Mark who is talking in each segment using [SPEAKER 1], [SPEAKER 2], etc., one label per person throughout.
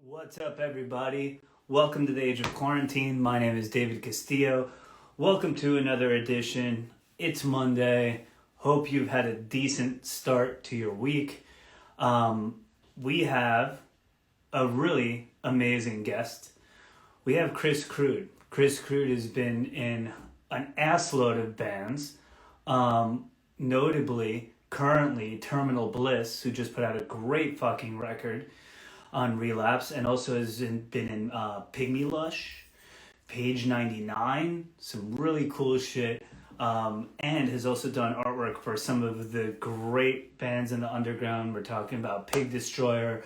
[SPEAKER 1] What's up, everybody? Welcome to the Age of Quarantine. My name is David Castillo. Welcome to another edition. It's Monday. Hope you've had a decent start to your week. We have a really amazing guest. We have Cris Crude. Cris Crude has been in an assload of bands, notably, currently, Terminal Bliss, who just put out a great fucking record on Relapse, and also been in Pygmy Lush, Page 99, some really cool shit, and has also done artwork for some of the great bands in the underground. We're talking about Pig Destroyer.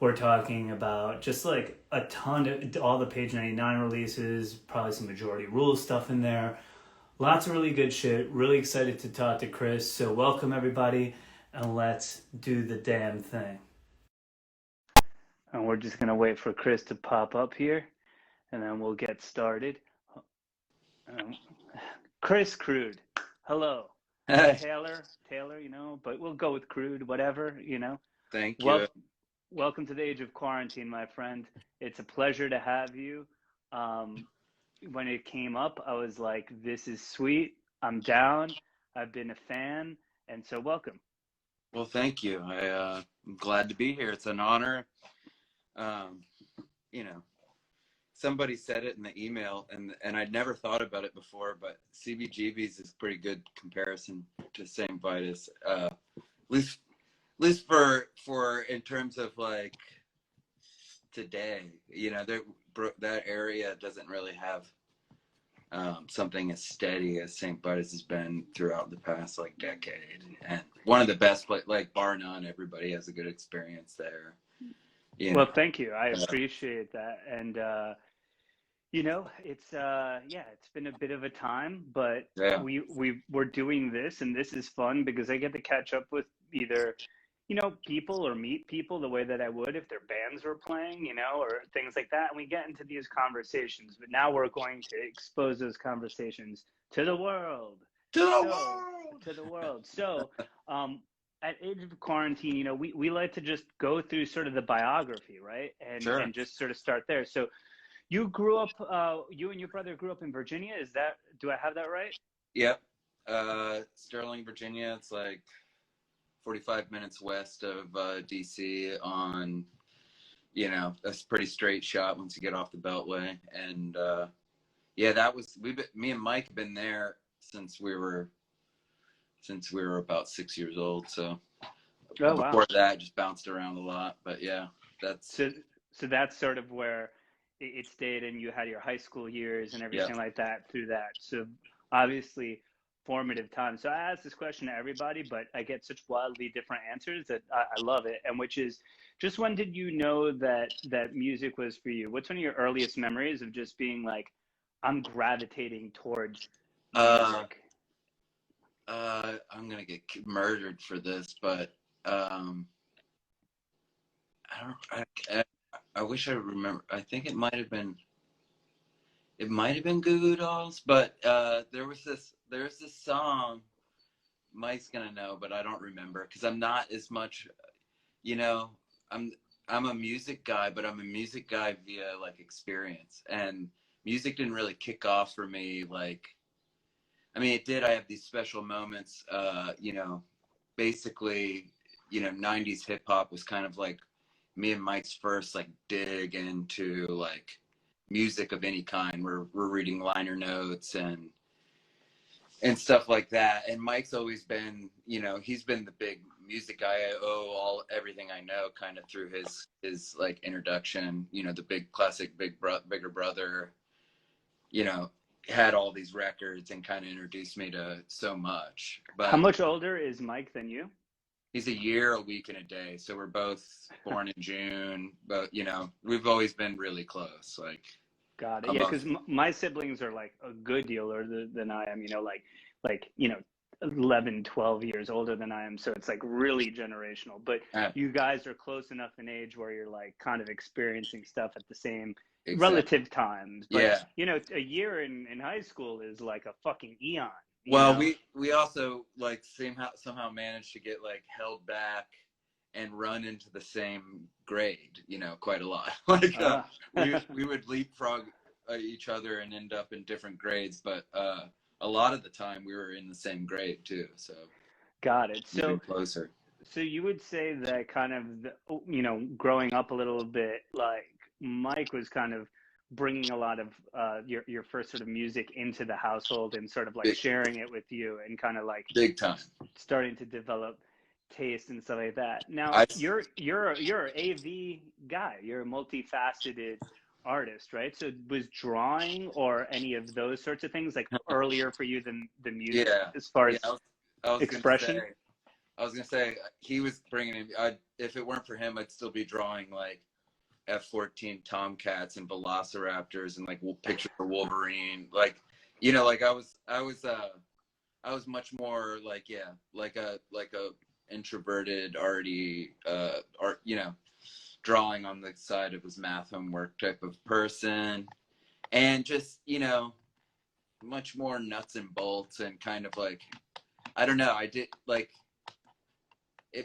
[SPEAKER 1] We're talking about just like a ton of all the Page 99 releases, probably some Majority Rules stuff in there. Lots of really good shit. Really excited to talk to Cris. So welcome, everybody, and let's do the damn thing. And we're just going to wait for Cris to pop up here, and then we'll get started. Cris Crude, hello.
[SPEAKER 2] Hey.
[SPEAKER 1] Taylor, but we'll go with Crude, whatever,
[SPEAKER 2] Thank you.
[SPEAKER 1] Welcome to the Age of Quarantine, my friend. It's a pleasure to have you. When it came up, I was like, this is sweet. I'm down. I've been a fan, and so welcome.
[SPEAKER 2] Well, thank you. I'm glad to be here. It's an honor. Somebody said it in the email, and I'd never thought about it before, but CBGB's is pretty good comparison to Saint Vitus, at least for in terms of like today. That area doesn't really have something as steady as Saint Vitus has been throughout the past like decade, and one of the best, like bar none. Everybody has a good experience there.
[SPEAKER 1] Well, thank you. I appreciate that. And, it's been a bit of a time, but we're doing this, and this is fun because I get to catch up with either, people or meet people the way that I would if their bands were playing, or things like that. And we get into these conversations, but now we're going to expose those conversations to the world. To the world. So, at Age of Quarantine, we like to just go through sort of the biography, right? And just sort of start there. So you grew up, you and your brother grew up in Virginia. Do I have that right?
[SPEAKER 2] Yep. Sterling, Virginia. It's like 45 minutes west of DC on, a pretty straight shot once you get off the Beltway. And me and Mike have been there since we were about 6 years old. So before that, just bounced around a lot. But yeah, that's
[SPEAKER 1] so that's sort of where it stayed, and you had your high school years and everything like that through that. So obviously formative time. So I ask this question to everybody, but I get such wildly different answers that I love it. And which is, just when did you know that music was for you? What's one of your earliest memories of just being like, I'm gravitating towards music?
[SPEAKER 2] I'm gonna get murdered for this, but I wish I remember. I think it might have been Goo Goo Dolls, but there's this song Mike's gonna know, but I don't remember because I'm not as much. I'm a music guy, but I'm a music guy via like experience, and music didn't really kick off for me like. I mean, it did. I have these special moments, basically, 90s hip hop was kind of like me and Mike's first like dig into like music of any kind. We're reading liner notes and stuff like that. And Mike's always been, he's been the big music guy. I owe everything I know kind of through his like introduction, the big classic Bigger Brother, had all these records and kind of introduced me to so much. But
[SPEAKER 1] how much older is Mike than you?
[SPEAKER 2] He's a year, a week, and a day. So we're both born in June, but we've always been really close. Like,
[SPEAKER 1] got it. Yeah, because my siblings are like a good deal older than I am. 11, 12 years older than I am. So it's like really generational. But you guys are close enough in age where you're like kind of experiencing stuff at the same relative times. But, a year in high school is like a fucking eon.
[SPEAKER 2] Well, we also like somehow managed to get like held back and run into the same grade, you know, quite a lot. Like we would leapfrog each other and end up in different grades, but a lot of the time we were in the same grade too, so
[SPEAKER 3] got it.
[SPEAKER 2] even closer.
[SPEAKER 3] So you would say that kind of, you know, growing up a little bit, like Mike was kind of bringing a lot of your first sort of music into the household and sort of like sharing it with you and kind of like
[SPEAKER 2] big time
[SPEAKER 3] starting to develop taste and stuff like that. Now you're an AV guy. You're a multifaceted artist, right? So was drawing or any of those sorts of things like earlier for you than the music as far as
[SPEAKER 2] I was
[SPEAKER 3] expression?
[SPEAKER 2] I was gonna say he was bringing in. If it weren't for him, I'd still be drawing like F-14 Tomcats and Velociraptors and like pictures of Wolverine. Like, you know, like I was much more like like a introverted, arty art, you know, drawing on the side of his math homework type of person, and just, you know, much more nuts and bolts and kind of like, I don't know, I did like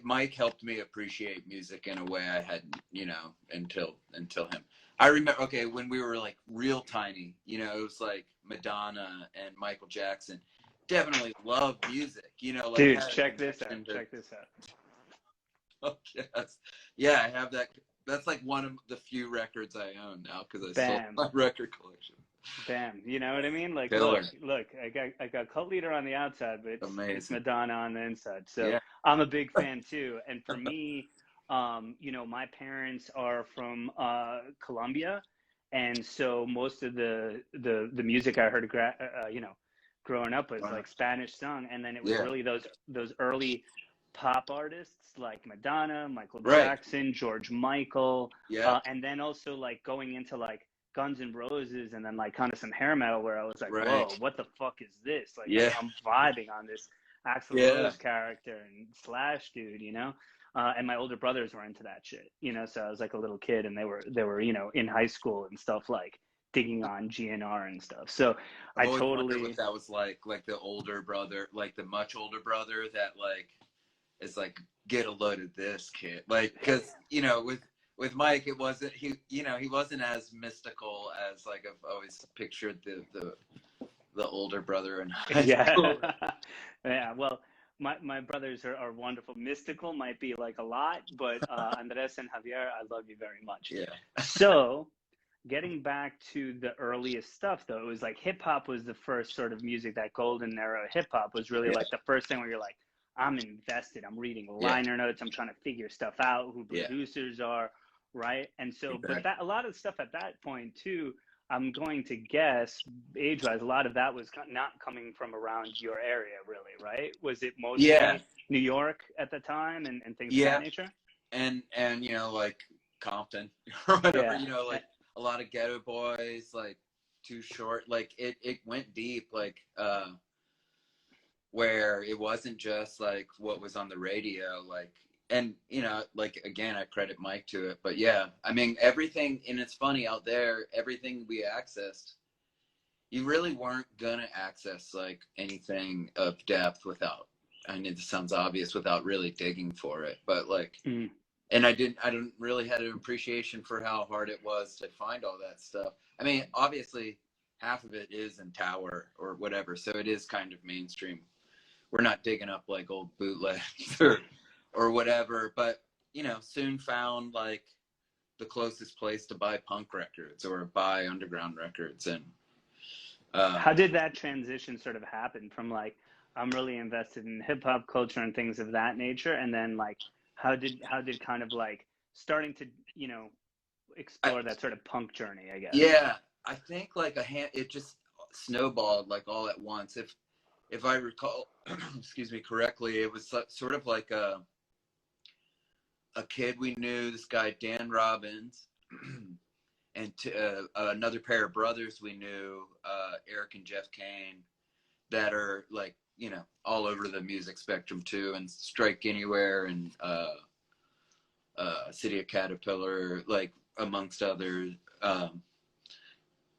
[SPEAKER 2] Mike helped me appreciate music in a way I hadn't, you know, until him. I remember, okay, when we were like real tiny, you know, it was like Madonna and Michael Jackson. Definitely love music, you know. Like,
[SPEAKER 3] dude, check this out. Check this out.
[SPEAKER 2] Oh, yes. Yeah, I have that. That's like one of the few records I own now because I sold my record collection.
[SPEAKER 3] Bam, you know what I mean? Like,
[SPEAKER 2] Killer.
[SPEAKER 3] look, I got Cult Leader on the outside, but it's Madonna on the inside. So
[SPEAKER 2] yeah.
[SPEAKER 3] I'm a big fan too. And for me, you know, my parents are from Colombia, and so most of the music I heard, you know, growing up was like Spanish sung, and then it was really those early pop artists like Madonna, Michael Jackson, George Michael, and then also like going into like Guns N' Roses and then like kind of some hair metal where I was like, whoa, what the fuck is this? Like, I'm vibing on this Axl Rose character and Slash dude, you know? And my older brothers were into that shit, you know? So I was like a little kid and they were, you know, in high school and stuff, like digging on GNR and stuff. So I totally,
[SPEAKER 2] what that was like the older brother, like the much older brother that like is like, get a load of this, kid. Like, cause you know, with Mike, it wasn't, he wasn't as mystical as like I've always pictured the older brother in high school.
[SPEAKER 3] Yeah. Well, my brothers are wonderful. Mystical might be like a lot, but Andres and Javier, I love you very much.
[SPEAKER 2] Yeah.
[SPEAKER 3] So getting back to the earliest stuff though, it was like hip hop was the first sort of music, that golden era of hip hop was really like the first thing where you're like, I'm invested. I'm reading liner notes. I'm trying to figure stuff out, who producers are. Right. And so, but that a lot of stuff at that point too, I'm going to guess age-wise, a lot of that was not coming from around your area really, right? Was it mostly New York at the time and things of that nature?
[SPEAKER 2] And you know, like Compton or whatever, you know, like a lot of Ghetto Boys, like Too Short, like it went deep, like where it wasn't just like what was on the radio, like. And, you know, like, again, I credit Mike to it. But, yeah, I mean, everything, and it's funny out there, everything we accessed, you really weren't going to access, like, anything of depth without, I mean, this sounds obvious, without really digging for it. But, like, and I didn't really have an appreciation for how hard it was to find all that stuff. I mean, obviously, half of it is in Tower or whatever, so it is kind of mainstream. We're not digging up, like, old bootlegs or whatever, but you know, soon found like the closest place to buy punk records or buy underground records. And
[SPEAKER 3] how did that transition sort of happen from like, I'm really invested in hip hop culture and things of that nature, and then like how did kind of like starting to, you know, explore that sort of punk journey, I guess?
[SPEAKER 2] Yeah, I think like it just snowballed like all at once. If I recall, excuse me, correctly, it was sort of like a kid we knew, this guy Dan Robbins, and another pair of brothers we knew, Eric and Jeff Kane, that are like, you know, all over the music spectrum too, and Strike Anywhere and City of Caterpillar, like amongst others.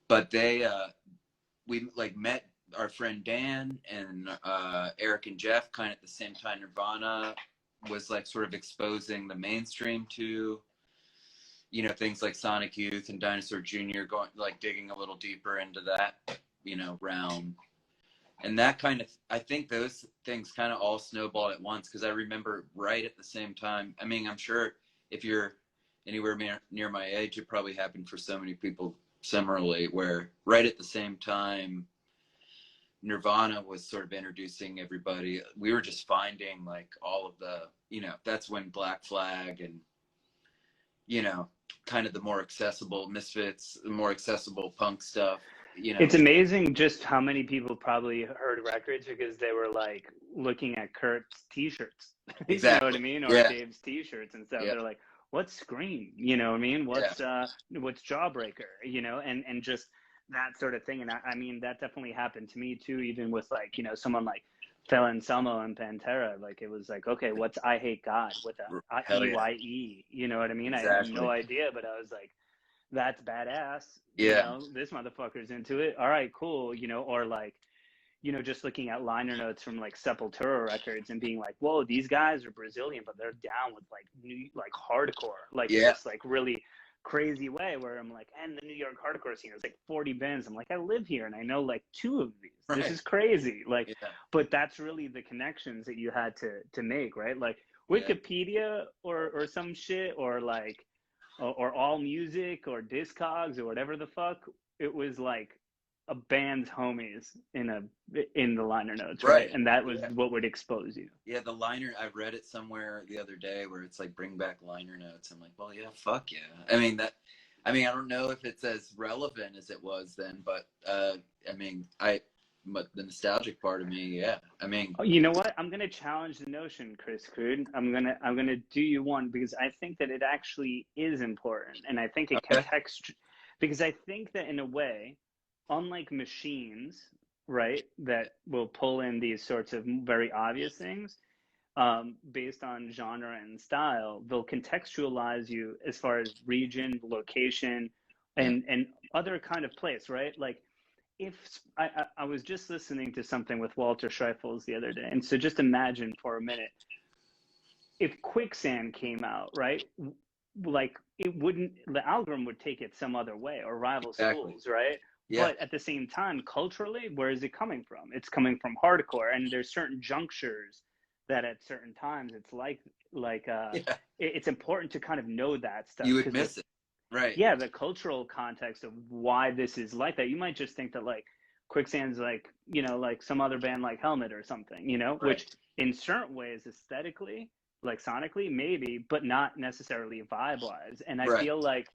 [SPEAKER 2] But we like met our friend Dan and Eric and Jeff kind of at the same time, Nirvana was like sort of exposing the mainstream to, you know, things like Sonic Youth and Dinosaur Jr., going like digging a little deeper into that, you know, realm. And that kind of, I think those things kind of all snowballed at once, because I remember right at the same time, I mean, I'm sure if you're anywhere near my age, it probably happened for so many people similarly, where right at the same time Nirvana was sort of introducing everybody, we were just finding like all of the, you know, that's when Black Flag and, you know, kind of the more accessible Misfits, the more accessible punk stuff, you know.
[SPEAKER 3] It's amazing just how many people probably heard records because they were like looking at Kurt's t-shirts.
[SPEAKER 2] Exactly.
[SPEAKER 3] You know what I mean? Or
[SPEAKER 2] Yeah.
[SPEAKER 3] Dave's t-shirts and stuff.
[SPEAKER 2] Yeah.
[SPEAKER 3] They're like, what's Scream? You know what I mean? What's Jawbreaker? You know, and just that sort of thing. And I mean, that definitely happened to me too, even with like, you know, someone like Phil Anselmo and Pantera. Like it was like, okay, what's I Hate God with a
[SPEAKER 2] Hell yeah.
[SPEAKER 3] EYE? You know what I mean?
[SPEAKER 2] Exactly.
[SPEAKER 3] I had no idea, but I was like, that's badass.
[SPEAKER 2] Yeah.
[SPEAKER 3] You know, this motherfucker's into it. All right, cool. You know, or like, you know, just looking at liner notes from like Sepultura records and being like, whoa, these guys are Brazilian, but they're down with like like hardcore, like this like really crazy way, where I'm like, and the New York hardcore scene is like 40 bands. I'm like, I live here and I know like 2 of these. Right. This is crazy. Like, but that's really the connections that you had to make, right? Like Wikipedia or some shit, or like, or All Music or Discogs or whatever the fuck. It was like a band's homies in the liner notes, right? And that was what would expose you.
[SPEAKER 2] Yeah, the liner, I read it somewhere the other day where it's like, bring back liner notes. I'm like, well, yeah, fuck yeah. I don't know if it's as relevant as it was then, but but the nostalgic part of me, yeah. I mean,
[SPEAKER 3] you know what? I'm gonna challenge the notion, Cris Crude. I'm gonna do you one, because I think that it actually is important, and I think it because I think that in a way, unlike machines, right, that will pull in these sorts of very obvious things based on genre and style, they'll contextualize you as far as region, location, and other kind of place, right? Like, if I was just listening to something with Walter Schreifels the other day, and so just imagine for a minute, if Quicksand came out, right? Like, it wouldn't, the algorithm would take it some other way, or Rival Schools, right? Yeah. But at the same time, culturally, where is it coming from? It's coming from hardcore, and there's certain junctures that at certain times it's it's important to kind of know that stuff.
[SPEAKER 2] You would miss it. Right.
[SPEAKER 3] Yeah, the cultural context of why this is like that. You might just think that like Quicksand's like, you know, like some other band like Helmet or something, you know, which in certain ways aesthetically, like sonically, maybe, but not necessarily vibe-wise. And I feel like,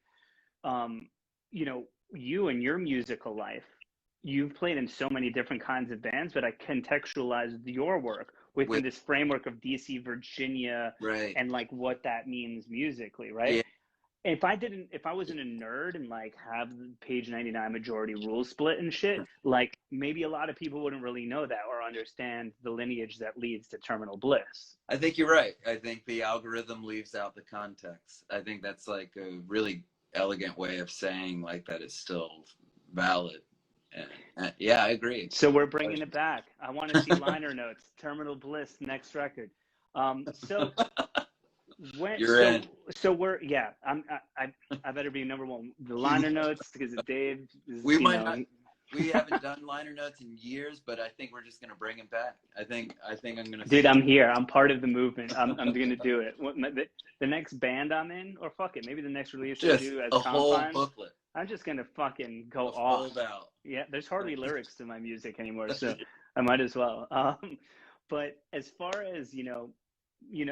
[SPEAKER 3] you know, you and your musical life, you've played in so many different kinds of bands, but I contextualized your work within this framework of DC, Virginia, and like what that means musically, right? Yeah. If I wasn't a nerd and like have the Page 99 majority rule split and shit, like maybe a lot of people wouldn't really know that or understand the lineage that leads to Terminal Bliss.
[SPEAKER 2] I think you're right. I think the algorithm leaves out the context. I think that's like a really elegant way of saying like that is still valid. And yeah, I agree.
[SPEAKER 3] So we're bringing it back. I want to see liner notes. Terminal Bliss, next record. So we're I better be number one. The liner notes, because Dave is,
[SPEAKER 2] we haven't done liner notes in years, but I think we're just gonna bring it back. I think I'm gonna.
[SPEAKER 3] Dude, I'm here. I'm part of the movement. I'm gonna do it. The next band I'm in, or fuck it, maybe the next release I do as Confines,
[SPEAKER 2] whole booklet.
[SPEAKER 3] I'm just gonna fucking go off.
[SPEAKER 2] Out.
[SPEAKER 3] Yeah, there's hardly lyrics to my music anymore, so I might as well. But as far as you know,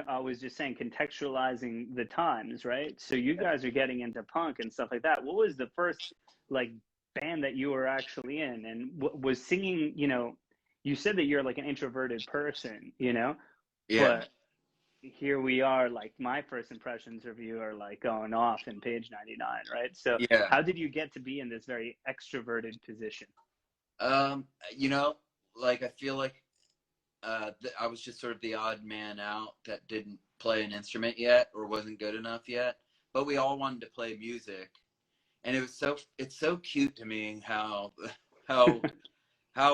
[SPEAKER 3] I was just saying contextualizing the times, right? So you guys are getting into punk and stuff like that. What was the first like band that you were actually in, and was singing? You know, you said that you're like an introverted person, you know.
[SPEAKER 2] Yeah.
[SPEAKER 3] But here we are, like my first impressions of you are like going off in Page 99, right? So how did you get to be in this very extroverted position?
[SPEAKER 2] You know, like I feel like I was just sort of the odd man out that didn't play an instrument yet or wasn't good enough yet, but we all wanted to play music, and it's so cute to me how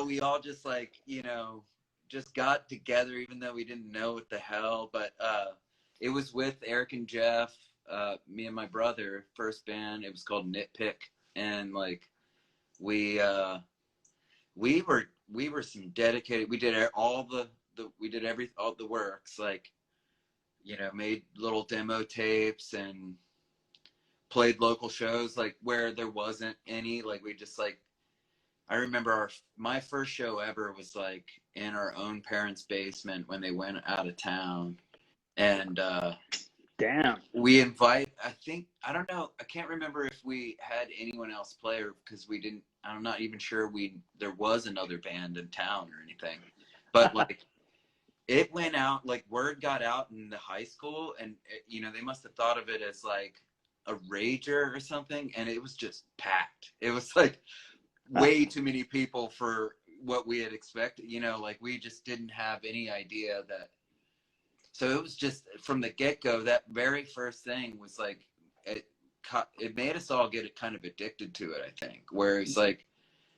[SPEAKER 2] we all just like, you know, just got together, even though we didn't know what the hell. But it was with Eric and Jeff, me and my brother. First band. It was called Nitpick, and like we were some dedicated. We did all the all the works, like, you know, made little demo tapes and played local shows, like where there wasn't any. Like we just like, I remember my first show ever was like in our own parents' basement when they went out of town, and
[SPEAKER 3] Damn.
[SPEAKER 2] we invite. I don't know. I can't remember if we had anyone else play, or because we didn't. I'm not even sure there was another band in town or anything, but like. It went out, like word got out in the high school, and you know, they must have thought of it as like a rager or something, and it was just packed. It was like way too many people for what we had expected, you know, like we just didn't have any idea that. So it was just from the get-go, that very first thing was like, it made us all get kind of addicted to it, I think, where it's like,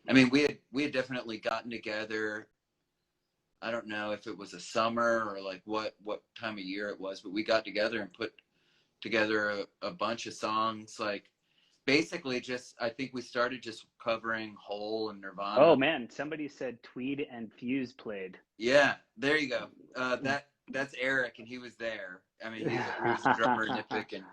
[SPEAKER 2] I mean, we had definitely gotten together. I don't know if it was a summer or like what time of year it was, but we got together and put together a bunch of songs. Like basically just, I think we started just covering Hole and Nirvana.
[SPEAKER 3] Oh man, somebody said Tweed and Fuse played.
[SPEAKER 2] Yeah, there you go. That's Eric, and he was there. I mean, he was a drummer in Nitpick, and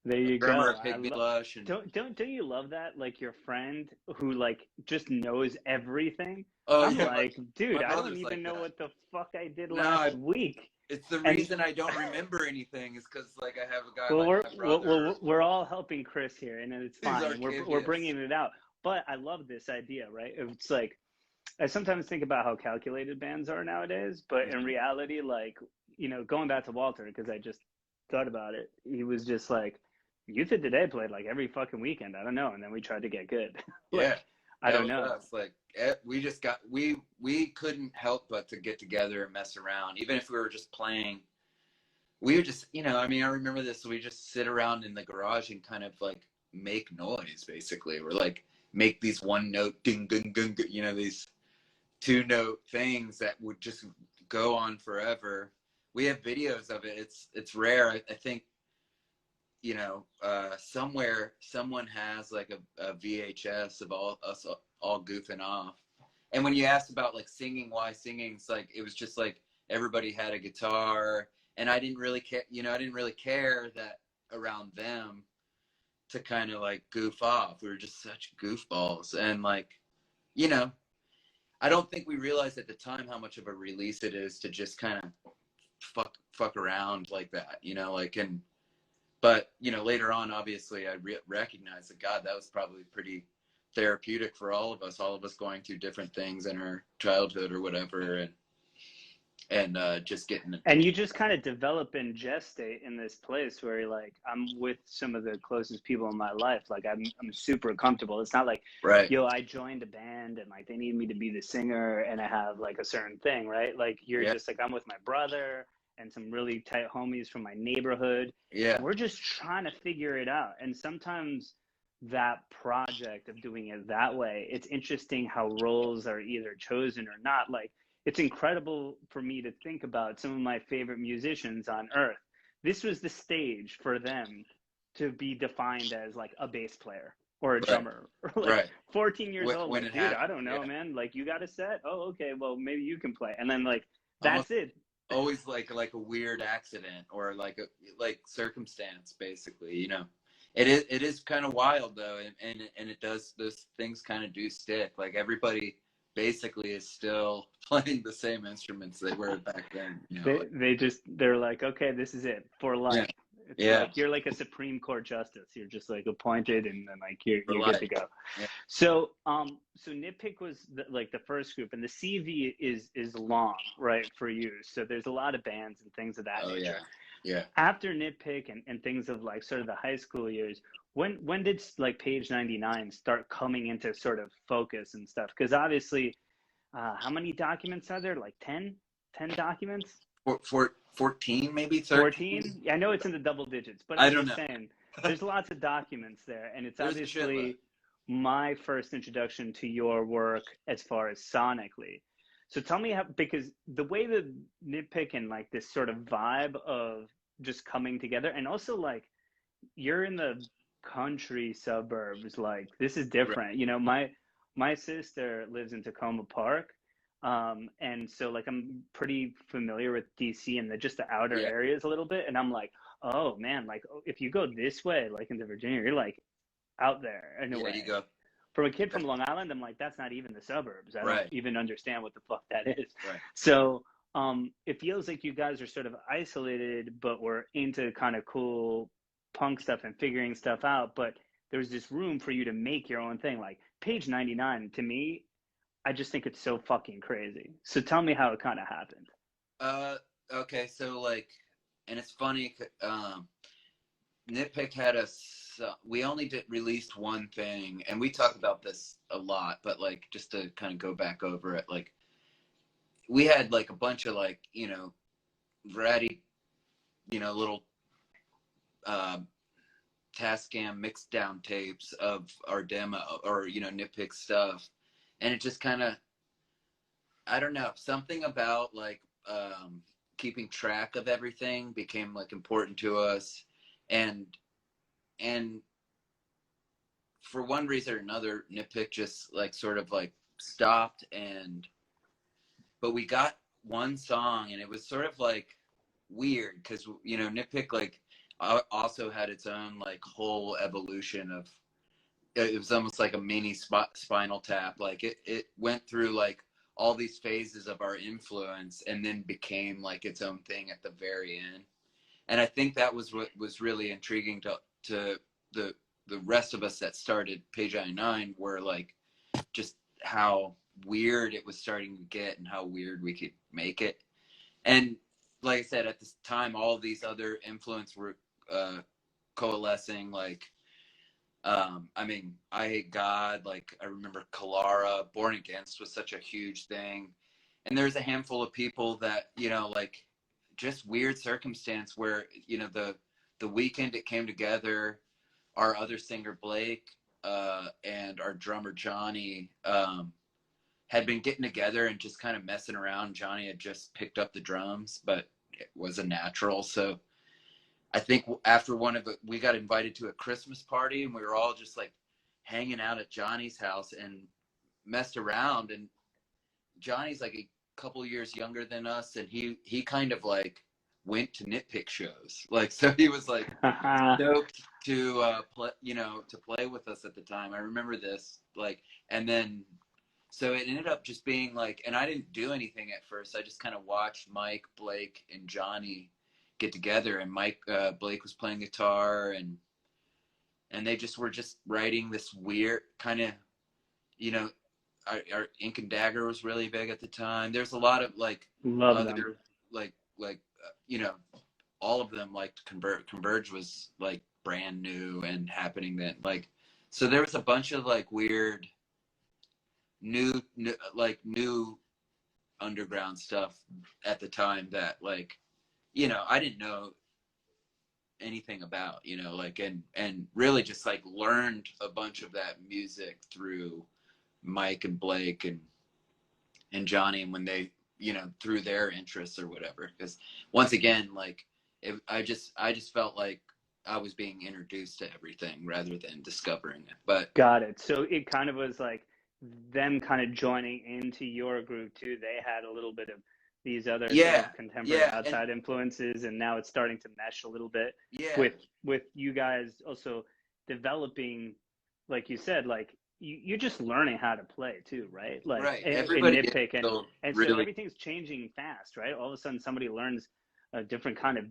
[SPEAKER 3] there you
[SPEAKER 2] drummer
[SPEAKER 3] go.
[SPEAKER 2] at Pygmy Lush. And
[SPEAKER 3] Don't you love that? Like your friend who like just knows everything.
[SPEAKER 2] oh,
[SPEAKER 3] I'm
[SPEAKER 2] yeah,
[SPEAKER 3] like, dude, I don't
[SPEAKER 2] brother's
[SPEAKER 3] even
[SPEAKER 2] like
[SPEAKER 3] know
[SPEAKER 2] that.
[SPEAKER 3] what the fuck I did
[SPEAKER 2] No,
[SPEAKER 3] last week.
[SPEAKER 2] It's the reason I don't remember anything is because like I have a guy
[SPEAKER 3] Well,
[SPEAKER 2] like my brother.
[SPEAKER 3] we're all helping Chris here, and it's
[SPEAKER 2] He's
[SPEAKER 3] fine. We're
[SPEAKER 2] Arcavius.
[SPEAKER 3] bringing it out. But I love this idea, right? It's like I sometimes think about how calculated bands are nowadays, but in reality, like, you know, going back to Walter, because I just thought about it, he was just like, Youth of Today played like every fucking weekend. I don't know, and then we tried to get good. Like,
[SPEAKER 2] Yeah,
[SPEAKER 3] I don't know.
[SPEAKER 2] us. Like we just got we couldn't help but to get together and mess around, even if we were just playing. We would just, you know, I mean, I remember this. We just sit around in the garage and kind of like make noise. Basically, we're like make these one note ding ding ding, you know, these 2-note things that would just go on forever. We have videos of it. It's rare. I think, you know, somewhere someone has like a VHS of us all goofing off. And when you asked about like singing, why singing, it's like it was just like everybody had a guitar, and I didn't really care. You know, I didn't really care that around them to kind of like goof off. We were just such goofballs, and like, you know, I don't think we realized at the time how much of a release it is to just kind of fuck around like that, you know, like, and but you know, later on, obviously, I recognized that God, that was probably pretty therapeutic for all of us going through different things in our childhood or whatever, and just getting.
[SPEAKER 3] And you just kind of develop and gestate in this place where you're like, I'm with some of the closest people in my life. Like I'm super comfortable. It's not like,
[SPEAKER 2] right.
[SPEAKER 3] Yo, I joined a band and like they need me to be the singer and I have like a certain thing, right? Like you're just like, I'm with my brother and some really tight homies from my neighborhood.
[SPEAKER 2] Yeah.
[SPEAKER 3] And we're just trying to figure it out. And sometimes that project of doing it that way, it's interesting how roles are either chosen or not. Like, it's incredible for me to think about some of my favorite musicians on earth. This was the stage for them to be defined as like a bass player or a drummer, or like 14 years old. Like, dude, I don't know, man. Like, you got a set? Oh, okay. Well, maybe you can play. And then like, that's it.
[SPEAKER 2] Always like a weird accident or like circumstance, basically, you know. It is kind of wild though, and it does, those things kind of do stick. Like everybody basically is still playing the same instruments they were back then. You know?
[SPEAKER 3] They're like, okay, this is it for life.
[SPEAKER 2] Yeah.
[SPEAKER 3] Like you're like a Supreme Court justice. You're just like appointed, and then like you're good to go.
[SPEAKER 2] Yeah.
[SPEAKER 3] So Nitpick was like the first group, and the CV is long, right, for you. So there's a lot of bands and things of that nature.
[SPEAKER 2] Yeah.
[SPEAKER 3] After Nitpick and things of like sort of the high school years, when did like Page 99 start coming into sort of focus and stuff? Because obviously, how many documents are there? Like 10 documents?
[SPEAKER 2] 14, maybe 13?
[SPEAKER 3] 14? I know it's in the double digits, but
[SPEAKER 2] I
[SPEAKER 3] I'm
[SPEAKER 2] don't
[SPEAKER 3] just
[SPEAKER 2] know.
[SPEAKER 3] saying there's lots of documents there, and it's
[SPEAKER 2] There's
[SPEAKER 3] obviously my first introduction to your work as far as sonically. So tell me how, because the way the Nitpick and like this sort of vibe of just coming together, and also like you're in the country suburbs, like this is
[SPEAKER 2] Right.
[SPEAKER 3] different. You know, my sister lives in Tacoma Park, and so like I'm pretty familiar with DC and just the outer
[SPEAKER 2] Yeah.
[SPEAKER 3] areas a little bit, and I'm like, oh man, like if you go this way, like into Virginia, you're like out there in a
[SPEAKER 2] Yeah. You
[SPEAKER 3] way.
[SPEAKER 2] go.
[SPEAKER 3] From a kid from Long Island, I'm like, that's not even the suburbs. I don't
[SPEAKER 2] Right.
[SPEAKER 3] even understand what the fuck that is.
[SPEAKER 2] Right.
[SPEAKER 3] So it feels like you guys are sort of isolated, but we're into kind of cool punk stuff and figuring stuff out. But there's this room for you to make your own thing. Like page 99, to me, I just think it's so fucking crazy. So tell me how it kind of happened.
[SPEAKER 2] Okay. So like, and it's funny. Nitpick had us. We only released one thing, and we talk about this a lot. But like, just to kind of go back over it, like we had like a bunch of like ratty, little Tascam mixed down tapes of our demo or Nitpick stuff, and it just kind of, I don't know, something about like keeping track of everything became like important to us, and and for one reason or another, Nitpick just like sort of like stopped, but we got one song, and it was sort of like weird because Nitpick like also had its own like whole evolution of, it was almost like a mini Spinal Tap. Like it went through like all these phases of our influence and then became like its own thing at the very end. And I think that was what was really intriguing to the rest of us that started Page 99, were like just how weird it was starting to get and how weird we could make it. And like I said, at this time, all these other influences were coalescing. Like, I mean, I Hate God. Like, I remember Kalara, Born Against was such a huge thing. And there's a handful of people that, like just weird circumstance where, the weekend it came together, our other singer, Blake, and our drummer, Johnny, had been getting together and just kind of messing around. Johnny had just picked up the drums, but it was a natural. So I think after we got invited to a Christmas party, and we were all just like hanging out at Johnny's house and messed around. And Johnny's like a couple years younger than us, and he kind of like went to Nitpick shows. Like, so he was like stoked to play, to play with us at the time. I remember this, like, and then so it ended up just being like, and I didn't do anything at first. I just kind of watched Mike, Blake, and Johnny get together, and Blake was playing guitar, and they just were just writing this weird kind of, our Ink and Dagger was really big at the time. There's a lot of like
[SPEAKER 3] Love
[SPEAKER 2] other
[SPEAKER 3] them.
[SPEAKER 2] like all of them, like Converge was like brand new and happening then. Like, so there was a bunch of like weird new underground stuff at the time that like I didn't know anything about, like, and really just like learned a bunch of that music through Mike and Blake and Johnny, and when they through their interests or whatever. Because once again, like I just felt like I was being introduced to everything rather than discovering it. But
[SPEAKER 3] Got it. So it kind of was like them kind of joining into your group too. They had a little bit of these other sort
[SPEAKER 2] yeah,
[SPEAKER 3] of contemporary
[SPEAKER 2] yeah, and
[SPEAKER 3] outside influences, and now it's starting to mesh a little bit
[SPEAKER 2] yeah,
[SPEAKER 3] with you guys also developing, like you said, like you're just learning how to play too, right? Like
[SPEAKER 2] right.
[SPEAKER 3] in
[SPEAKER 2] Everybody gets
[SPEAKER 3] Nitpick,
[SPEAKER 2] so
[SPEAKER 3] and so
[SPEAKER 2] really,
[SPEAKER 3] everything's changing fast, right? All of a sudden somebody learns a different kind of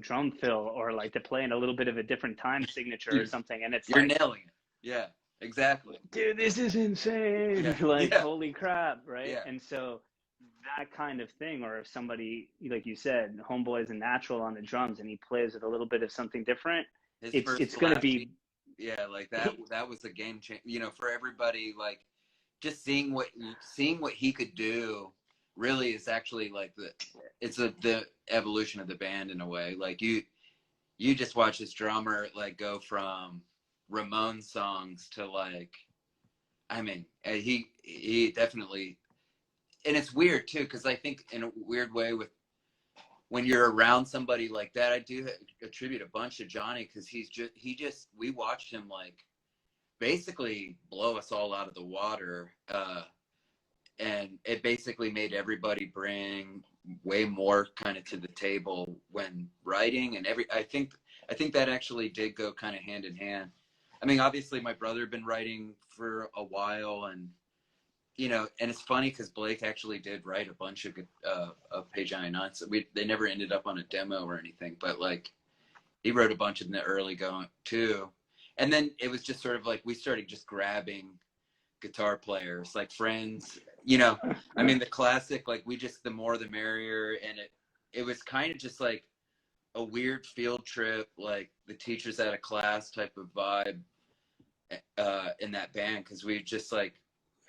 [SPEAKER 3] drum fill, or like to play in a little bit of a different time signature or something, and it's
[SPEAKER 2] you're
[SPEAKER 3] like,
[SPEAKER 2] nailing it. Yeah, exactly.
[SPEAKER 3] dude, this is insane.
[SPEAKER 2] Yeah,
[SPEAKER 3] Like,
[SPEAKER 2] yeah,
[SPEAKER 3] holy crap, right?
[SPEAKER 2] yeah.
[SPEAKER 3] And so that kind of thing, or if somebody, like you said, Homeboy's a natural on the drums and he plays with a little bit of something different,
[SPEAKER 2] His
[SPEAKER 3] it's
[SPEAKER 2] first
[SPEAKER 3] it's gonna
[SPEAKER 2] flash,
[SPEAKER 3] be
[SPEAKER 2] yeah, like that was a game changer, for everybody. Like just seeing what he could do really is actually like the evolution of the band in a way. Like you just watch this drummer like go from Ramones songs to like, I mean, he definitely and it's weird too, because I think in a weird way with when you're around somebody like that, I do attribute a bunch to Johnny, because we watched him like basically blow us all out of the water, and it basically made everybody bring way more kind of to the table when writing, and I think that actually did go kind of hand in hand. I mean, obviously my brother had been writing for a while, and and it's funny because Blake actually did write a bunch of Page 99. So they never ended up on a demo or anything, but like he wrote a bunch in the early going too. And then it was just sort of like we started just grabbing guitar players, like friends, I mean, the classic, like the more the merrier. And it was kind of just like a weird field trip, like the teachers out of class type of vibe in that band, because we just like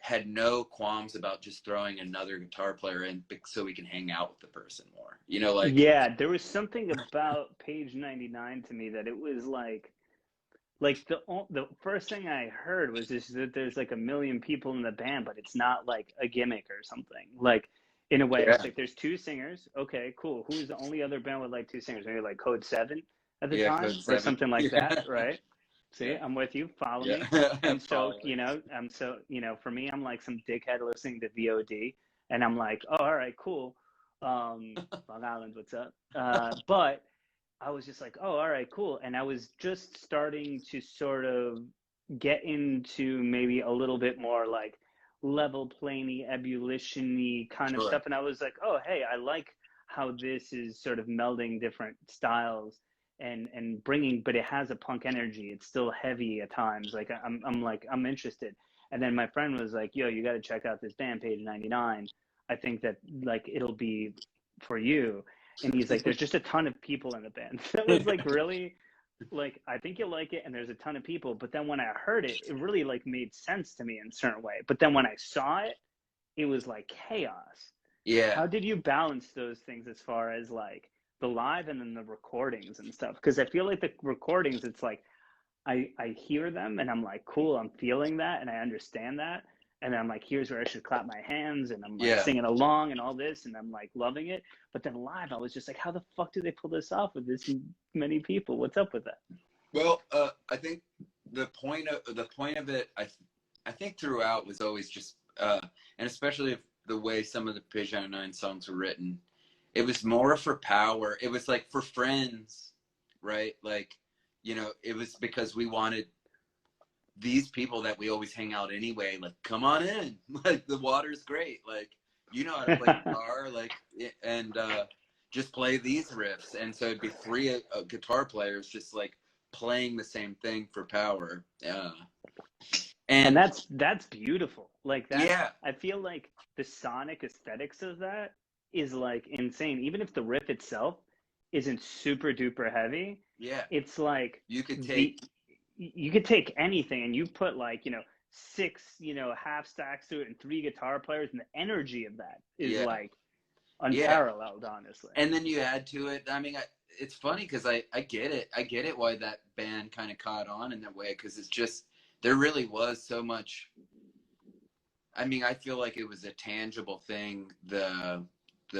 [SPEAKER 2] had no qualms about just throwing another guitar player in so we can hang out with the person more, like.
[SPEAKER 3] Yeah, there was something about Page 99 to me that it was like the first thing I heard was just that there's like a million people in the band, but it's not like a gimmick or something. Like in a way,
[SPEAKER 2] Yeah.
[SPEAKER 3] it's like there's two singers. Okay, cool. Who's the only other band with like two singers? Maybe like Code 7 at the time,
[SPEAKER 2] Code 7.
[SPEAKER 3] or something like that, right? See,
[SPEAKER 2] Yeah.
[SPEAKER 3] I'm with you. Follow me. And so, for me, I'm like some dickhead listening to VOD, and I'm like, oh, all right, cool. Long Island, what's up? But I was just like, oh, all right, cool. And I was just starting to sort of get into maybe a little bit more like level planey, ebullition-y kind of stuff. And I was like, oh, hey, I like how this is sort of melding different styles and bringing, but it has a punk energy. It's still heavy at times. Like I'm interested. And then my friend was like, yo, you got to check out this band, Page 99. I think that like it'll be for you. And he's like, there's just a ton of people in the band. That was like really, like, I think you'll like it, and there's a ton of people. But then when I heard it, it really like made sense to me in a certain way. But then when I saw it, it was like chaos.
[SPEAKER 2] Yeah.
[SPEAKER 3] How did you balance those things as far as like the live and then the recordings and stuff? Because I feel like the recordings, it's like I hear them and I'm like, cool, I'm feeling that and I understand that. And then I'm like, here's where I should clap my hands, and I'm like singing along and all this, and I'm like loving it. But then live, I was just like, how the fuck do they pull this off with this many people? What's up with that?
[SPEAKER 2] Well, I think the point of it, I think throughout was always just, and especially the way some of the Page 99 songs were written, it was more for power. It was like for friends, right? Like, it was because we wanted these people that we always hang out anyway, like, come on in, like the water's great, like how to play guitar, like, and just play these riffs. And so it'd be three guitar players just like playing the same thing for power. And
[SPEAKER 3] that's beautiful. Like that.
[SPEAKER 2] Yeah.
[SPEAKER 3] I feel like the sonic aesthetics of that is like insane. Even if the riff itself isn't super duper heavy, it's like
[SPEAKER 2] you could take
[SPEAKER 3] anything and you put like 6 half stacks to it and 3 guitar players, and the energy of that is like unparalleled, honestly.
[SPEAKER 2] And then you add to it, I mean, it's funny because I get it why that band kind of caught on in that way, because it's just there really was so much. I mean, I feel like it was a tangible thing, the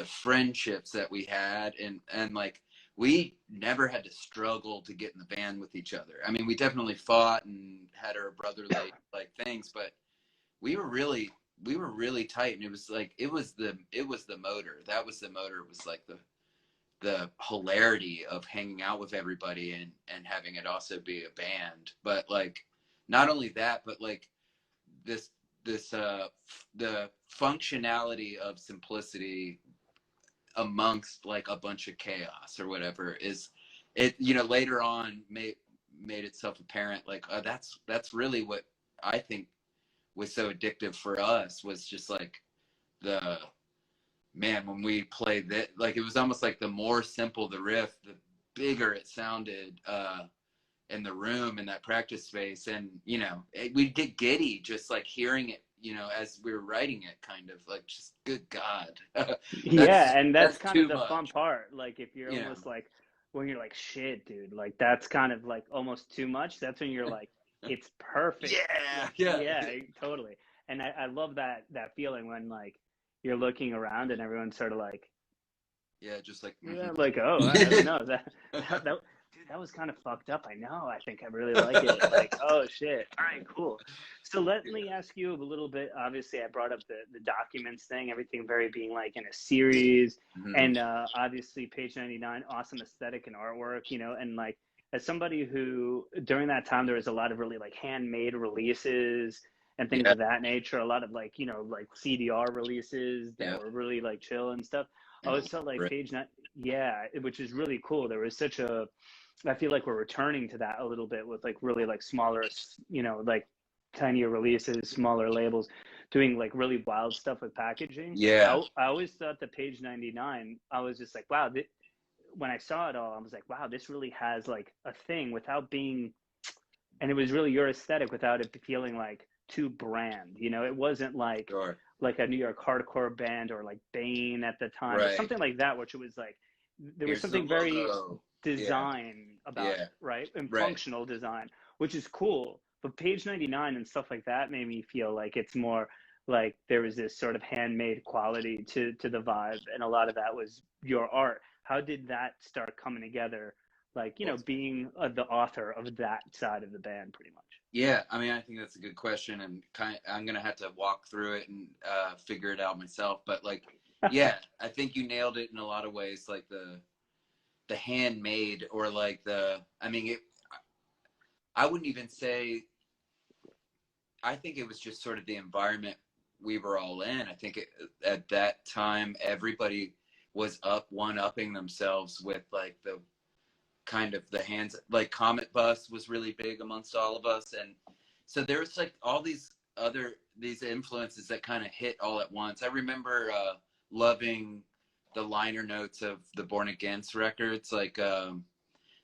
[SPEAKER 2] friendships that we had, and like we never had to struggle to get in the band with each other. I mean, we definitely fought and had our brotherly like things, but we were really tight. And it was like, it was the motor. That was the motor. It was like the hilarity of hanging out with everybody and having it also be a band. But like, not only that, but like the functionality of simplicity amongst like a bunch of chaos or whatever is it, later on made itself apparent, like that's really what I think was so addictive for us, was just like when we played that, like it was almost like the more simple the riff, the bigger it sounded in the room, in that practice space. And we'd get giddy just like hearing it, as we were writing it, kind of like, just good God.
[SPEAKER 3] And that's kind of the fun part. Like if you're almost like, when you're like, shit, dude, like that's kind of like almost too much. That's when you're like, it's perfect. Yeah, totally. And I love that feeling when like you're looking around and everyone's sort of like,
[SPEAKER 2] Yeah, just like
[SPEAKER 3] yeah, like, oh, I don't know, that dude, that was kind of fucked up. I know. I think I really like it. Like, oh shit. All right, cool. So let me ask you a little bit. Obviously, I brought up the documents thing, everything very being like in a series, and obviously page 99, awesome aesthetic and artwork, you know, and like as somebody who during that time there was a lot of really like handmade releases and things
[SPEAKER 2] Yeah.
[SPEAKER 3] of that nature, a lot of like, you know, like CDR releases that were really like chill and stuff. I always felt like page 9, yeah, which is really cool. There was such a, I feel like we're returning to that a little bit with like really like smaller, you know, like tinier releases, smaller labels, doing like really wild stuff with packaging.
[SPEAKER 2] Yeah.
[SPEAKER 3] I always thought the page 99, I was just like, wow, when I saw it all, I was like, wow, this really has like a thing without being, and it was really your aesthetic without it feeling like too brand, you know, it wasn't like,
[SPEAKER 2] Sure.
[SPEAKER 3] like a New York hardcore band or like Bane at the time or something like that, which it was like, there was something very design about it, right? And functional design, which is cool. But page 99 and stuff like that made me feel like it's more like there was this sort of handmade quality to the vibe. And a lot of that was your art. How did that start coming together? Like, you know, being the author of that side of the band pretty much.
[SPEAKER 2] Yeah, I mean, I think that's a good question, and I'm gonna have to walk through it and figure it out myself. But like, yeah, I think you nailed it in a lot of ways. Like the handmade, or like I mean, I wouldn't even say. I think it was just sort of the environment we were all in. I think at that time everybody was one-upping themselves with like the kind of the hands, like Comet Bus was really big amongst all of us, and so there's like all these influences that kind of hit all at once. I remember loving the liner notes of the Born Against records, like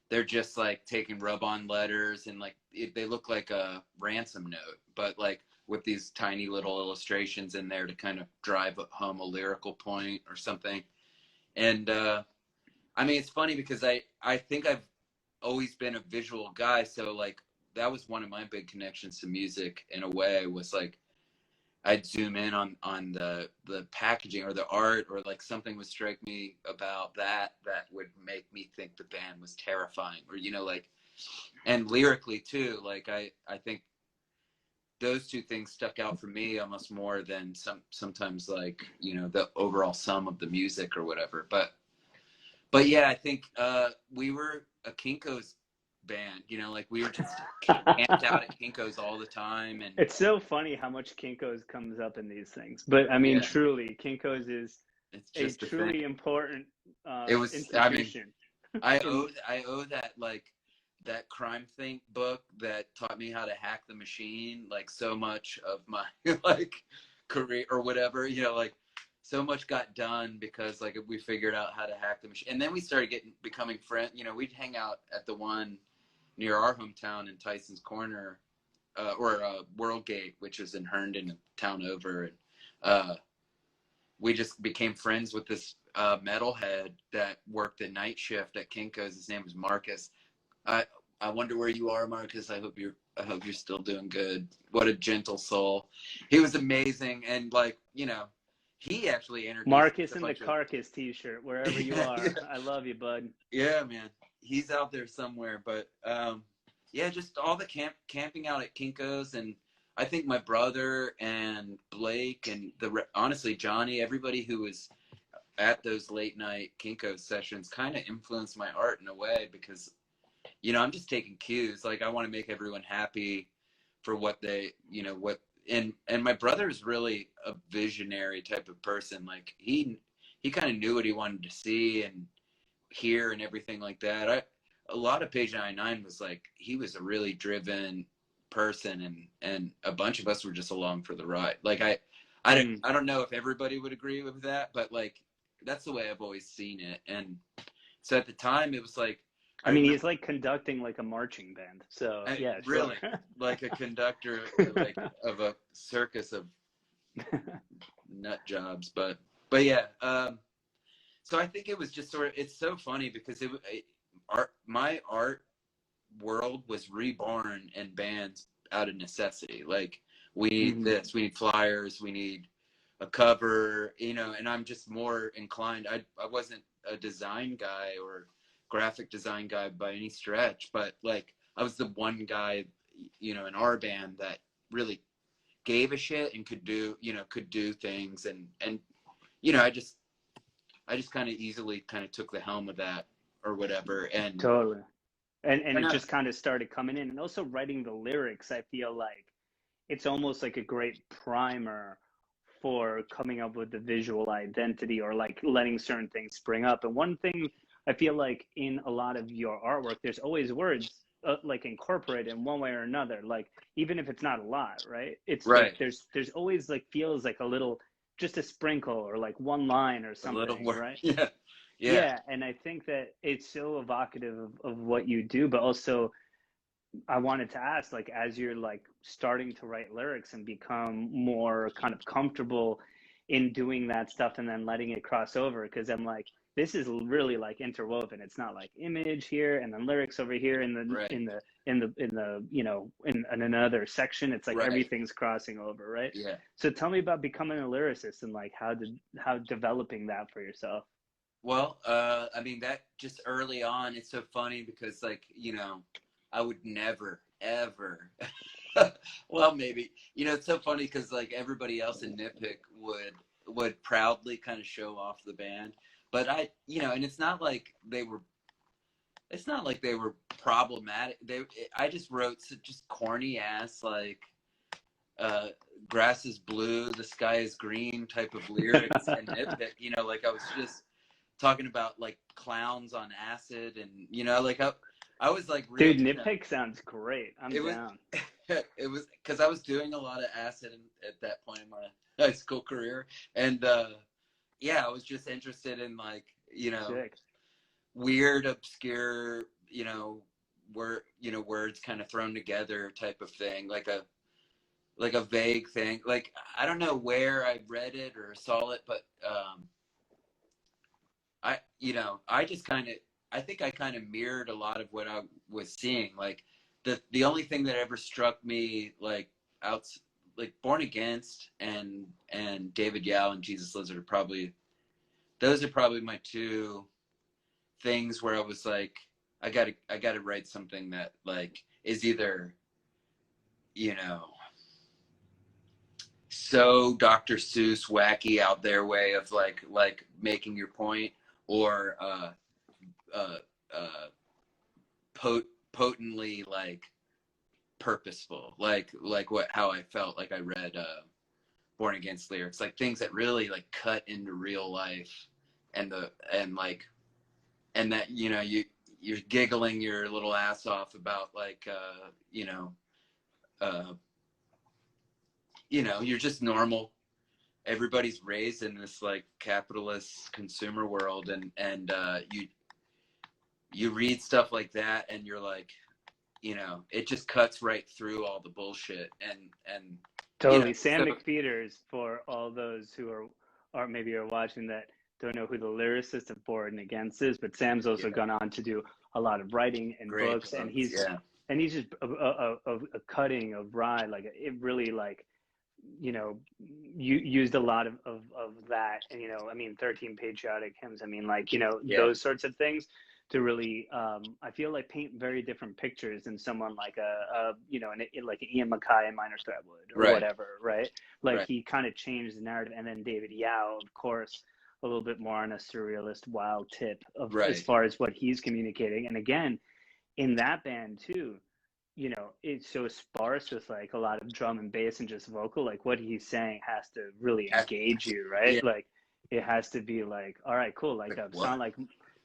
[SPEAKER 2] they're just like taking rub-on letters and like they look like a ransom note, but like with these tiny little illustrations in there to kind of drive home a lyrical point or something. And I mean, it's funny because I think I've always been a visual guy. So like that was one of my big connections to music in a way, was like I'd zoom in on the packaging or the art, or like something would strike me about that would make me think the band was terrifying, or, you know, like, and lyrically too, like I think those two things stuck out for me almost more than sometimes like, you know, the overall sum of the music or whatever. But yeah, I think we were a Kinko's band, you know, like we were just camped out at Kinko's all the time. And
[SPEAKER 3] it's so funny how much Kinko's comes up in these things. But I mean, truly, Kinko's is a truly important institution.
[SPEAKER 2] I mean, I owe that, like, that Crime Think book that taught me how to hack the machine, like so much of my like career or whatever, you know, like so much got done because like we figured out how to hack the machine. And then we started becoming friends. You know, we'd hang out at the one near our hometown in Tyson's Corner, or Worldgate, which is in Herndon, a town over. And we just became friends with this metalhead that worked the night shift at Kinko's. His name was Marcus. I wonder where you are, Marcus. I hope you're still doing good. What a gentle soul. He was amazing. And like, you know, he actually introduced
[SPEAKER 3] Marcus in the Carcass t-shirt, wherever you are. Yeah. I love you, bud.
[SPEAKER 2] Yeah, man. He's out there somewhere. But yeah, just all the camping out at Kinko's. And I think my brother and Blake and honestly Johnny, everybody who was at those late night Kinko's sessions kind of influenced my art in a way, because, you know, I'm just taking cues. Like, I want to make everyone happy for what they, you know, what, and my brother's really a visionary type of person. Like he kind of knew what he wanted to see and hear and everything like that. A lot of Page 99 was like, he was a really driven person, and a bunch of us were just along for the ride. Like I don't know if everybody would agree with that, but like, that's the way I've always seen it. And so at the time it was like,
[SPEAKER 3] I mean, he's like conducting like a marching band. So yeah,
[SPEAKER 2] really, like a conductor like of a circus of nut jobs. But yeah, so I think it was just sort of, it's so funny because my art world was reborn in bands out of necessity. Like, we need this, we need flyers, we need a cover, you know, and I'm just more inclined. I wasn't a design guy or graphic design guy by any stretch, but like I was the one guy, you know, in our band that really gave a shit and could do, you know, could do things. And, you know, I just kind of easily kind of took the helm of that or whatever. And
[SPEAKER 3] Totally. And it just kind of started coming in. And also writing the lyrics, I feel like it's almost like a great primer for coming up with the visual identity, or like letting certain things spring up. And one thing I feel like in a lot of your artwork, there's always words like incorporated in one way or another, like even if it's not a lot, right? It's
[SPEAKER 2] right.
[SPEAKER 3] like there's always like feels like a little, just a sprinkle or like one line or something, a little word, right? Yeah, and I think that it's so evocative of what you do. But also I wanted to ask, like, as you're like starting to write lyrics and become more kind of comfortable in doing that stuff and then letting it cross over, because I'm like, this is really like interwoven. It's not like image here and then lyrics over here in the
[SPEAKER 2] right.
[SPEAKER 3] in the you know, in another section. It's like
[SPEAKER 2] right.
[SPEAKER 3] everything's crossing over, right?
[SPEAKER 2] Yeah.
[SPEAKER 3] So tell me about becoming a lyricist and like how developing that for yourself.
[SPEAKER 2] Well, I mean, that just early on, it's so funny because, like, you know, I would never, ever, well, maybe, you know, it's so funny because, like, everybody else in Nitpick would proudly kind of show off the band. But I, you know, and it's not like they were problematic. I just wrote just corny ass, like, grass is blue, the sky is green type of lyrics and Nitpick, you know, like I was just talking about like clowns on acid, and you know, like I was like real,
[SPEAKER 3] dude, Nitpick sounds great. I'm down.
[SPEAKER 2] It was because I was doing a lot of acid at that point in my high school career, and yeah, I was just interested in, like, you know,
[SPEAKER 3] sick,
[SPEAKER 2] weird, obscure, you know, words kind of thrown together type of thing, like a vague thing. Like, I don't know where I read it or saw it, but I think I kind of mirrored a lot of what I was seeing. Like the only thing that ever struck me, like Born Against and David Yao and Jesus Lizard are probably my two things where I was like, I gotta write something that like is either, you know, so Dr. Seuss wacky out there way of like making your point, or potently like purposeful, like how I felt like I read Born Against lyrics, like things that really like cut into real life, and that, you know, you're giggling your little ass off about, like, you know, you're just normal. Everybody's raised in this like capitalist consumer world, and you read stuff like that and you're like, you know, it just cuts right through all the bullshit, and
[SPEAKER 3] totally, you know, Sam
[SPEAKER 2] so,
[SPEAKER 3] McPheeters, for all those who are maybe are watching that don't know who the lyricist of Born Against is, but Sam's also gone on to do a lot of writing and books, and he's just a cutting of rye, like it really, like, you know, you used a lot of that, and, you know, I mean, 13 patriotic hymns, I mean, like, you know, those sorts of things to really I feel like paint very different pictures than someone like a you know, like an Ian MacKaye and Minor Threat would, or whatever, right? Like he kind of changed the narrative. And then David Yao, of course, a little bit more on a surrealist wild tip of as far as what he's communicating. And again, in that band too, you know, it's so sparse with like a lot of drum and bass and just vocal, like what he's saying has to really engage you, right? Like it has to be like, all right, cool, like a sound like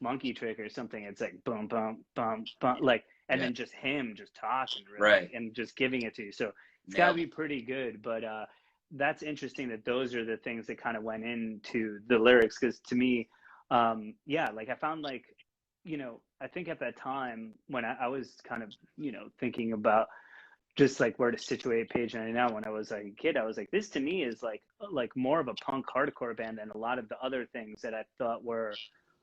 [SPEAKER 3] Monkey Trick or something. It's like boom, boom, boom, boom, like, and then just him just talking, really, and just giving it to you. So it's got to be pretty good. But that's interesting that those are the things that kind of went into the lyrics, because to me, like I found, like, you know, I think at that time when I was kind of, you know, thinking about just like where to situate Page 99 when I was like a kid, I was like, this to me is like more of a punk hardcore band than a lot of the other things that I thought were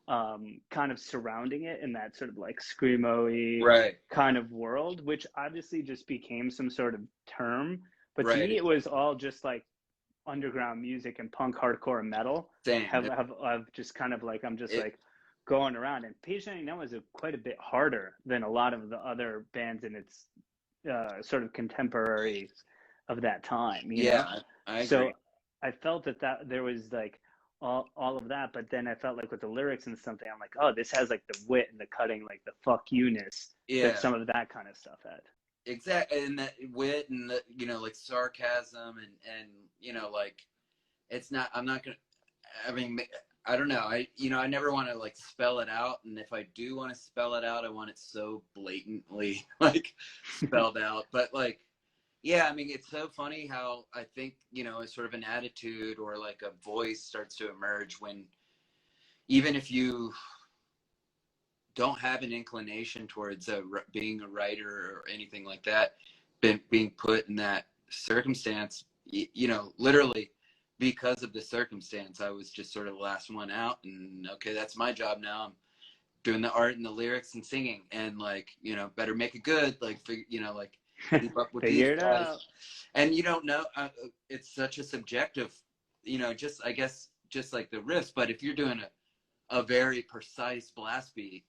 [SPEAKER 3] kind of surrounding it in that sort of like screamo-y kind of world, which obviously just became some sort of term. But to me, it was all just like underground music and punk, hardcore, and metal
[SPEAKER 2] Same.
[SPEAKER 3] have just kind of like, I'm just
[SPEAKER 2] It-
[SPEAKER 3] like going around. And Page 99 was quite a bit harder than a lot of the other bands in its sort of contemporaries of that time, you know?
[SPEAKER 2] I agree.
[SPEAKER 3] So I felt that there was like all of that, but then I felt like with the lyrics and something, I'm like, oh, this has like the wit and the cutting, like the fuck you-ness that some of that kind of stuff had.
[SPEAKER 2] Exactly, and that wit and the, you know, like sarcasm and you know, like it's not. I'm not gonna. I mean, I don't know. I never want to like spell it out, and if I do want to spell it out, I want it so blatantly like spelled out. But like, yeah, I mean, it's so funny how I think, you know, it's sort of an attitude or like a voice starts to emerge when, even if you don't have an inclination towards being a writer or anything like that, being put in that circumstance, you know, literally because of the circumstance, I was just sort of the last one out, and okay, that's my job now. I'm doing the art and the lyrics and singing, and like, you know, better make it good, like, you know, like keep up with
[SPEAKER 3] Figure
[SPEAKER 2] these
[SPEAKER 3] it
[SPEAKER 2] guys.
[SPEAKER 3] out.
[SPEAKER 2] And you don't know, it's such a subjective, you know, just, I guess, just like the riffs, but if you're doing a very precise blast beat,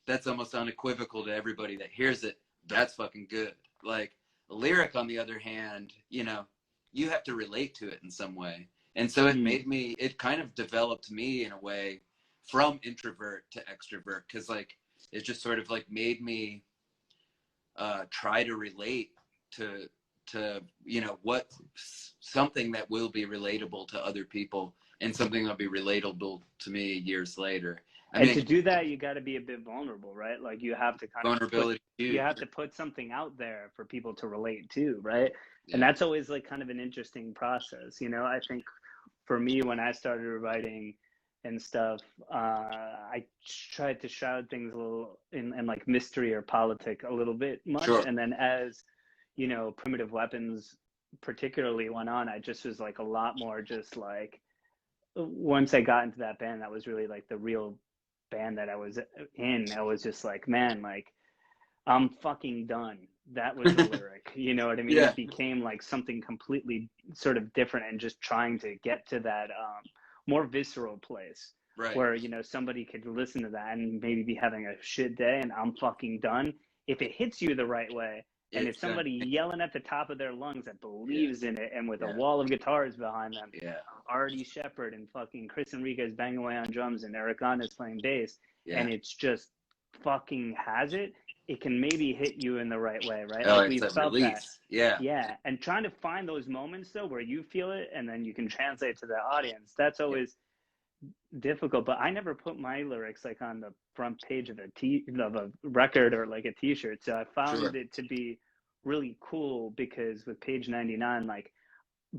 [SPEAKER 2] that's almost unequivocal to everybody that hears it. That's fucking good. Like a lyric, on the other hand, you know, you have to relate to it in some way. And so it made me, it kind of developed me in a way from introvert to extrovert, because like it just sort of like made me try to relate to you know, what, something that will be relatable to other people and something that'll be relatable to me years later.
[SPEAKER 3] And to do that, you got to be a bit vulnerable, right? Like you have to kind
[SPEAKER 2] vulnerability
[SPEAKER 3] of you have to put something out there for people to relate to, right?
[SPEAKER 2] Yeah.
[SPEAKER 3] And that's always like kind of an interesting process, you know. I think for me, when I started writing and stuff, I tried to shroud things a little in like mystery or politic a little bit much.
[SPEAKER 2] Sure.
[SPEAKER 3] And then as, you know, Primitive Weapons particularly went on, I just was like a lot more just like, once I got into that band, that was really like the real band that I was in. I was just like, man, like I'm fucking done. That was the lyric. You know what I mean?
[SPEAKER 2] Yeah.
[SPEAKER 3] It became like something completely sort of different, and just trying to get to that more visceral place,
[SPEAKER 2] right,
[SPEAKER 3] where, you know, somebody could listen to that and maybe be having a shit day, and I'm fucking done. If it hits you the right way, and if somebody yelling at the top of their lungs that believes in it, and with a wall of guitars behind them, Artie Shepherd and fucking Chris Enriquez banging away on drums and Eric Gunn is playing bass, and it's just fucking has it, it can maybe hit you in the right way, right?
[SPEAKER 2] Oh,
[SPEAKER 3] like
[SPEAKER 2] it's
[SPEAKER 3] we've
[SPEAKER 2] a
[SPEAKER 3] felt
[SPEAKER 2] release.
[SPEAKER 3] that. Yeah. And trying to find those moments though where you feel it and then you can translate to the audience. That's always difficult. But I never put my lyrics like on the front page of a record or like a t-shirt. So I found it to be really cool, because with Page 99, like,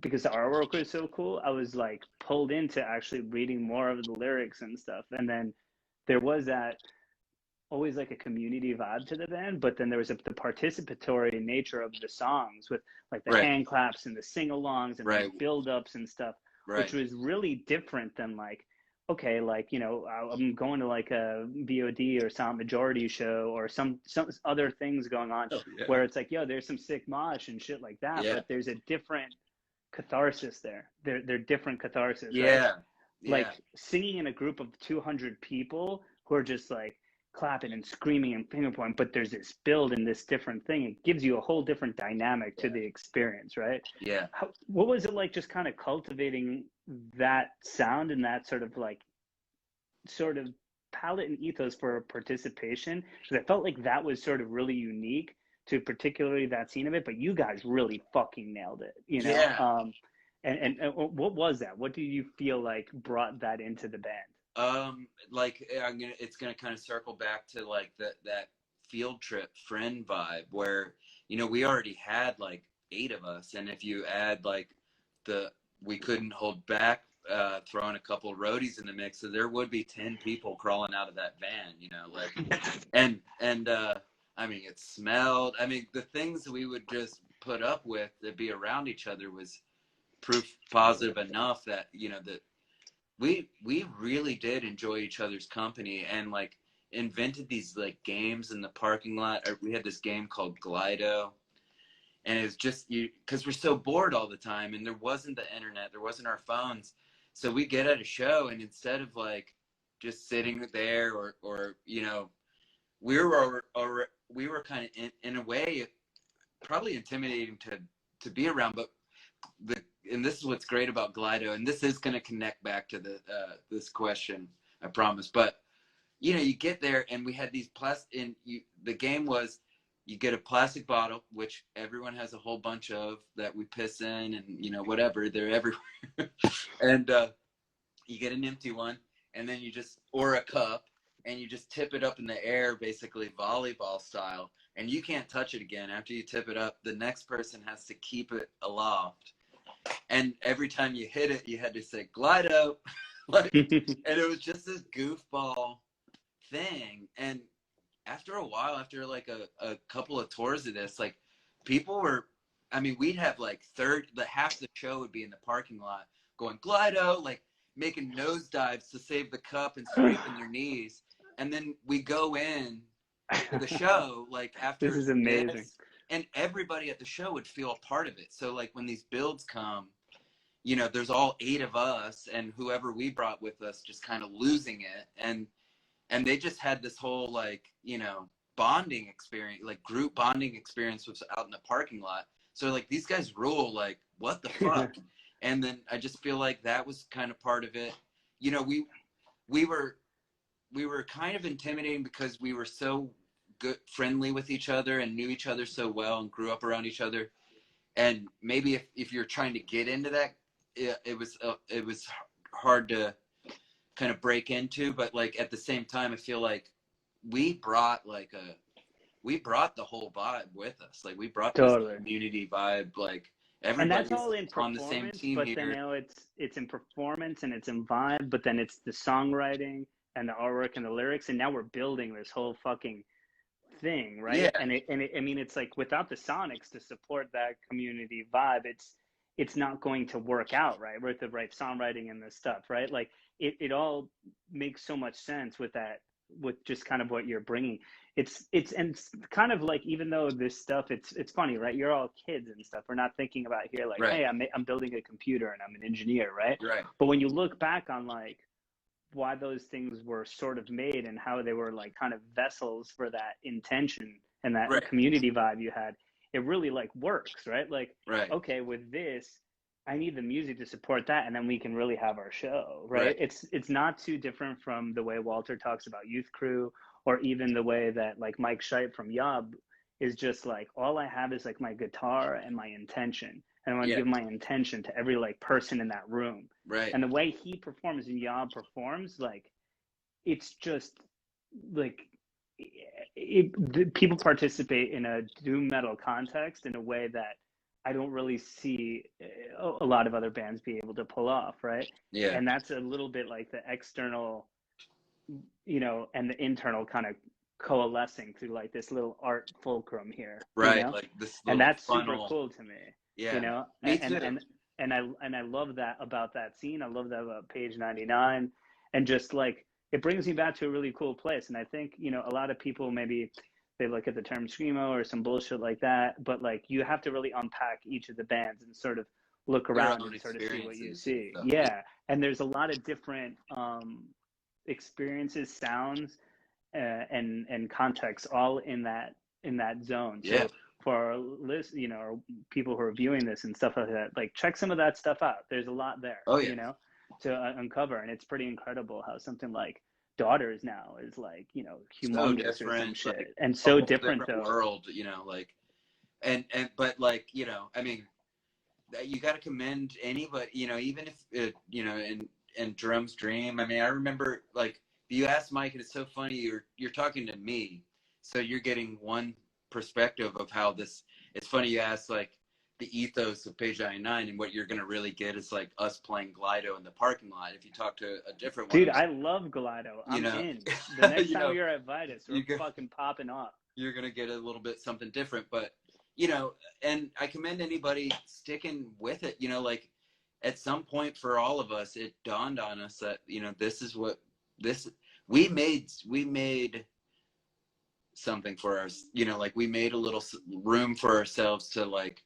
[SPEAKER 3] because the artwork was so cool, I was like pulled into actually reading more of the lyrics and stuff. And then there was that always like a community vibe to the band, but then there was the participatory nature of the songs with like the hand claps and the sing-alongs and the build-ups and stuff, which was really different than like, okay, like, you know, I'm going to like a VOD or Sound Majority show or some other things going on where it's like, yo, there's some sick mosh and shit like that, but there's a different catharsis there. They're different catharsis, right? Like singing in a group of 200 people who are just like clapping and screaming and finger pointing, but there's this build and this different thing. It gives you a whole different dynamic to the experience, right?
[SPEAKER 2] Yeah.
[SPEAKER 3] What was it like just kind of cultivating that sound and that sort of palette and ethos for participation? Because I felt like that was sort of really unique to particularly that scene of it, but you guys really fucking nailed it, you know?
[SPEAKER 2] Yeah.
[SPEAKER 3] And what was that? What do you feel like brought that into the band?
[SPEAKER 2] Like it's gonna kind of circle back to like that field trip friend vibe where, you know, we already had like 8 of us, and if you add like we couldn't hold back throwing a couple of roadies in the mix, so there would be 10 people crawling out of that van, you know, like and I mean, it smelled. I mean, the things we would just put up with to be around each other was proof positive enough that, you know, that we really did enjoy each other's company, and like invented these like games in the parking lot. We had this game called Glido, And it was just because we're so bored all the time, and there wasn't the internet, there wasn't our phones. So we get at a show, and instead of like just sitting there or you know, we were kind of in a way probably intimidating to be around. But and this is what's great about Glido, and this is going to connect back to the this question, I promise. But you know, you get there, and we had these the game was, you get a plastic bottle, which everyone has a whole bunch of that we piss in, and you know, whatever, they're everywhere. And you get an empty one, and then or a cup, and you just tip it up in the air, basically volleyball style, and you can't touch it again. After you tip it up, the next person has to keep it aloft. And every time you hit it, you had to say Glido. Like, and it was just this goofball thing. And after a while, after like a couple of tours of this, like people were, I mean, we'd have like half the show would be in the parking lot going Glido, like making nosedives to save the cup and scraping their knees. And then we go in to the show, like after
[SPEAKER 3] this is amazing.
[SPEAKER 2] And everybody at the show would feel a part of it. So like when these builds come, you know, there's all 8 of us and whoever we brought with us just kind of losing it. And they just had this whole like, you know, bonding experience, like group bonding experience was out in the parking lot. So like these guys rule, like what the fuck? And then I just feel like that was kind of part of it. You know, we were kind of intimidating because we were so friendly with each other and knew each other so well and grew up around each other. And maybe if you're trying to get into that, it was hard to kind of break into. But like at the same time, I feel like we brought the whole vibe with us. Like we brought this community vibe, like everybody's
[SPEAKER 3] and that's all in
[SPEAKER 2] on the same team
[SPEAKER 3] but
[SPEAKER 2] here.
[SPEAKER 3] then, you know, it's in performance and it's in vibe, but then it's the songwriting and the artwork and the lyrics, and now we're building this whole fucking thing, right?
[SPEAKER 2] Yeah.
[SPEAKER 3] And I mean, it's like without the sonics to support that community vibe, it's not going to work out, right? With the right songwriting and the stuff, right? Like it all makes so much sense with that, with just kind of what you're bringing. It's kind of like, even though this stuff, it's funny, right? You're all kids and stuff. We're not thinking about here like,
[SPEAKER 2] right.
[SPEAKER 3] Hey, I'm building a computer and I'm an engineer, right?
[SPEAKER 2] Right.
[SPEAKER 3] But when you look back on like why those things were sort of made and how they were like kind of vessels for that intention and that
[SPEAKER 2] right.
[SPEAKER 3] community vibe you had, it really like works, right? Like,
[SPEAKER 2] right.
[SPEAKER 3] okay, with this, I need the music to support that, and then we can really have our show, right? It's not too different from the way Walter talks about Youth Crew, or even the way that like Mike Scheidt from Yob is just like, all I have is like my guitar and my intention. And I want to give my intention to every like person in that room.
[SPEAKER 2] Right.
[SPEAKER 3] And the way he performs and Yob performs, like, it's just like, people participate in a doom metal context in a way that I don't really see a lot of other bands be able to pull off, right?
[SPEAKER 2] Yeah.
[SPEAKER 3] And that's a little bit like the external, you know, and the internal kind of coalescing through like this little art fulcrum here,
[SPEAKER 2] right?
[SPEAKER 3] You know?
[SPEAKER 2] Like this,
[SPEAKER 3] and that's
[SPEAKER 2] funnel.
[SPEAKER 3] super cool to me.
[SPEAKER 2] Yeah,
[SPEAKER 3] you know,
[SPEAKER 2] me too.
[SPEAKER 3] And I love that about that scene. I love that about Page 99, and just like it brings me back to a really cool place. And I think, you know, a lot of people maybe they look at the term screamo or some bullshit like that, but like you have to really unpack each of the bands and sort of look around and sort of see what you see. Yeah, and there's a lot of different experiences, sounds, and contexts all in that zone. So for our list, you know, or people who are viewing this and stuff like that, like check some of that stuff out. There's a lot there, you know, to uncover, and it's pretty incredible how something like Daughters now is like, you know, humongous
[SPEAKER 2] so
[SPEAKER 3] or some shit,
[SPEAKER 2] like,
[SPEAKER 3] and so different though.
[SPEAKER 2] World, you know, like, and but like, you know, I mean, you got to commend anybody, you know, even if you know, in Drum's Dream. I mean, I remember like you asked Mike, and it's so funny. You're talking to me, so you're getting one perspective of how this. It's funny you asked like the ethos of Page 99, and what you're gonna really get is like us playing Glido in the parking lot. If you talk to a different one,
[SPEAKER 3] dude, I love Glido. I'm in. The next time you're at Vitus, we're fucking popping off.
[SPEAKER 2] You're gonna get a little bit something different, but you know, and I commend anybody sticking with it. You know, like at some point for all of us, it dawned on us that, you know, this is what we made something for us, you know, like we made a little room for ourselves to like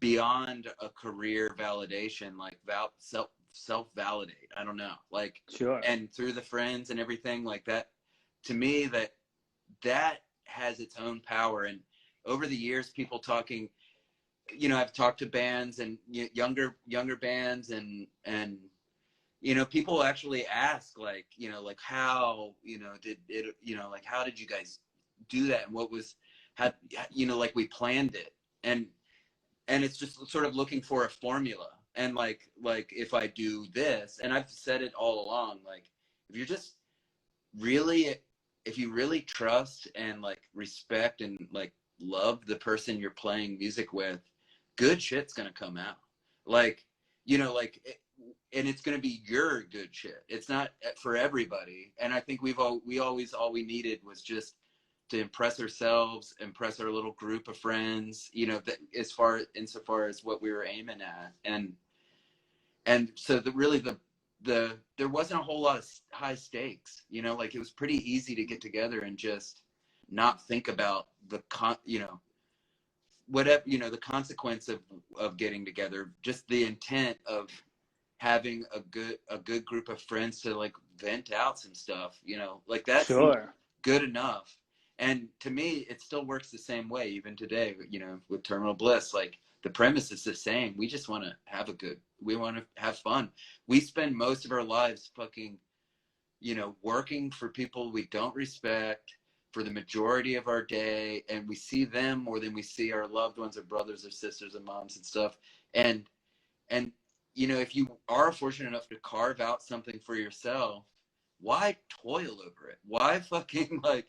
[SPEAKER 2] beyond a career validation, like self validate. I don't know, like,
[SPEAKER 3] Sure.
[SPEAKER 2] and through the friends and everything like that, to me, that has its own power. And over the years, people talking, you know, I've talked to bands and younger bands, and you know, people actually ask, like, you know, like, how, you know, did it, you know, like, how did you guys do that, and what was, how, you know, like we planned it, and it's just sort of looking for a formula. And like if I do this, and I've said it all along, like if you're just really, if you really trust and like respect and like love the person you're playing music with, good shit's gonna come out. Like, you know, like, and it's gonna be your good shit. It's not for everybody. And I think we always, all we needed was just to impress ourselves, impress our little group of friends, you know, that insofar as what we were aiming at. And so there wasn't a whole lot of high stakes, you know, like it was pretty easy to get together and just not think about you know, whatever, you know, the consequence of getting together, just the intent of having a good group of friends to like vent out some stuff, you know, like that's
[SPEAKER 3] Sure.
[SPEAKER 2] good enough. And to me, it still works the same way even today, you know, with Terminal Bliss. Like the premise is the same. We just want to we want to have fun. We spend most of our lives fucking, you know, working for people we don't respect for the majority of our day, and we see them more than we see our loved ones or brothers or sisters and moms and stuff. And you know, if you are fortunate enough to carve out something for yourself, why toil over it? Why fucking like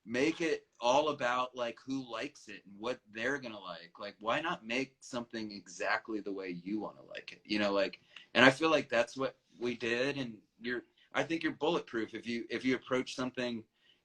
[SPEAKER 2] make it all about like who likes it and what they're gonna like? Like, why not make something exactly the way you want to like it? You know, like, and I feel like that's what we did. And I think you're bulletproof if you approach something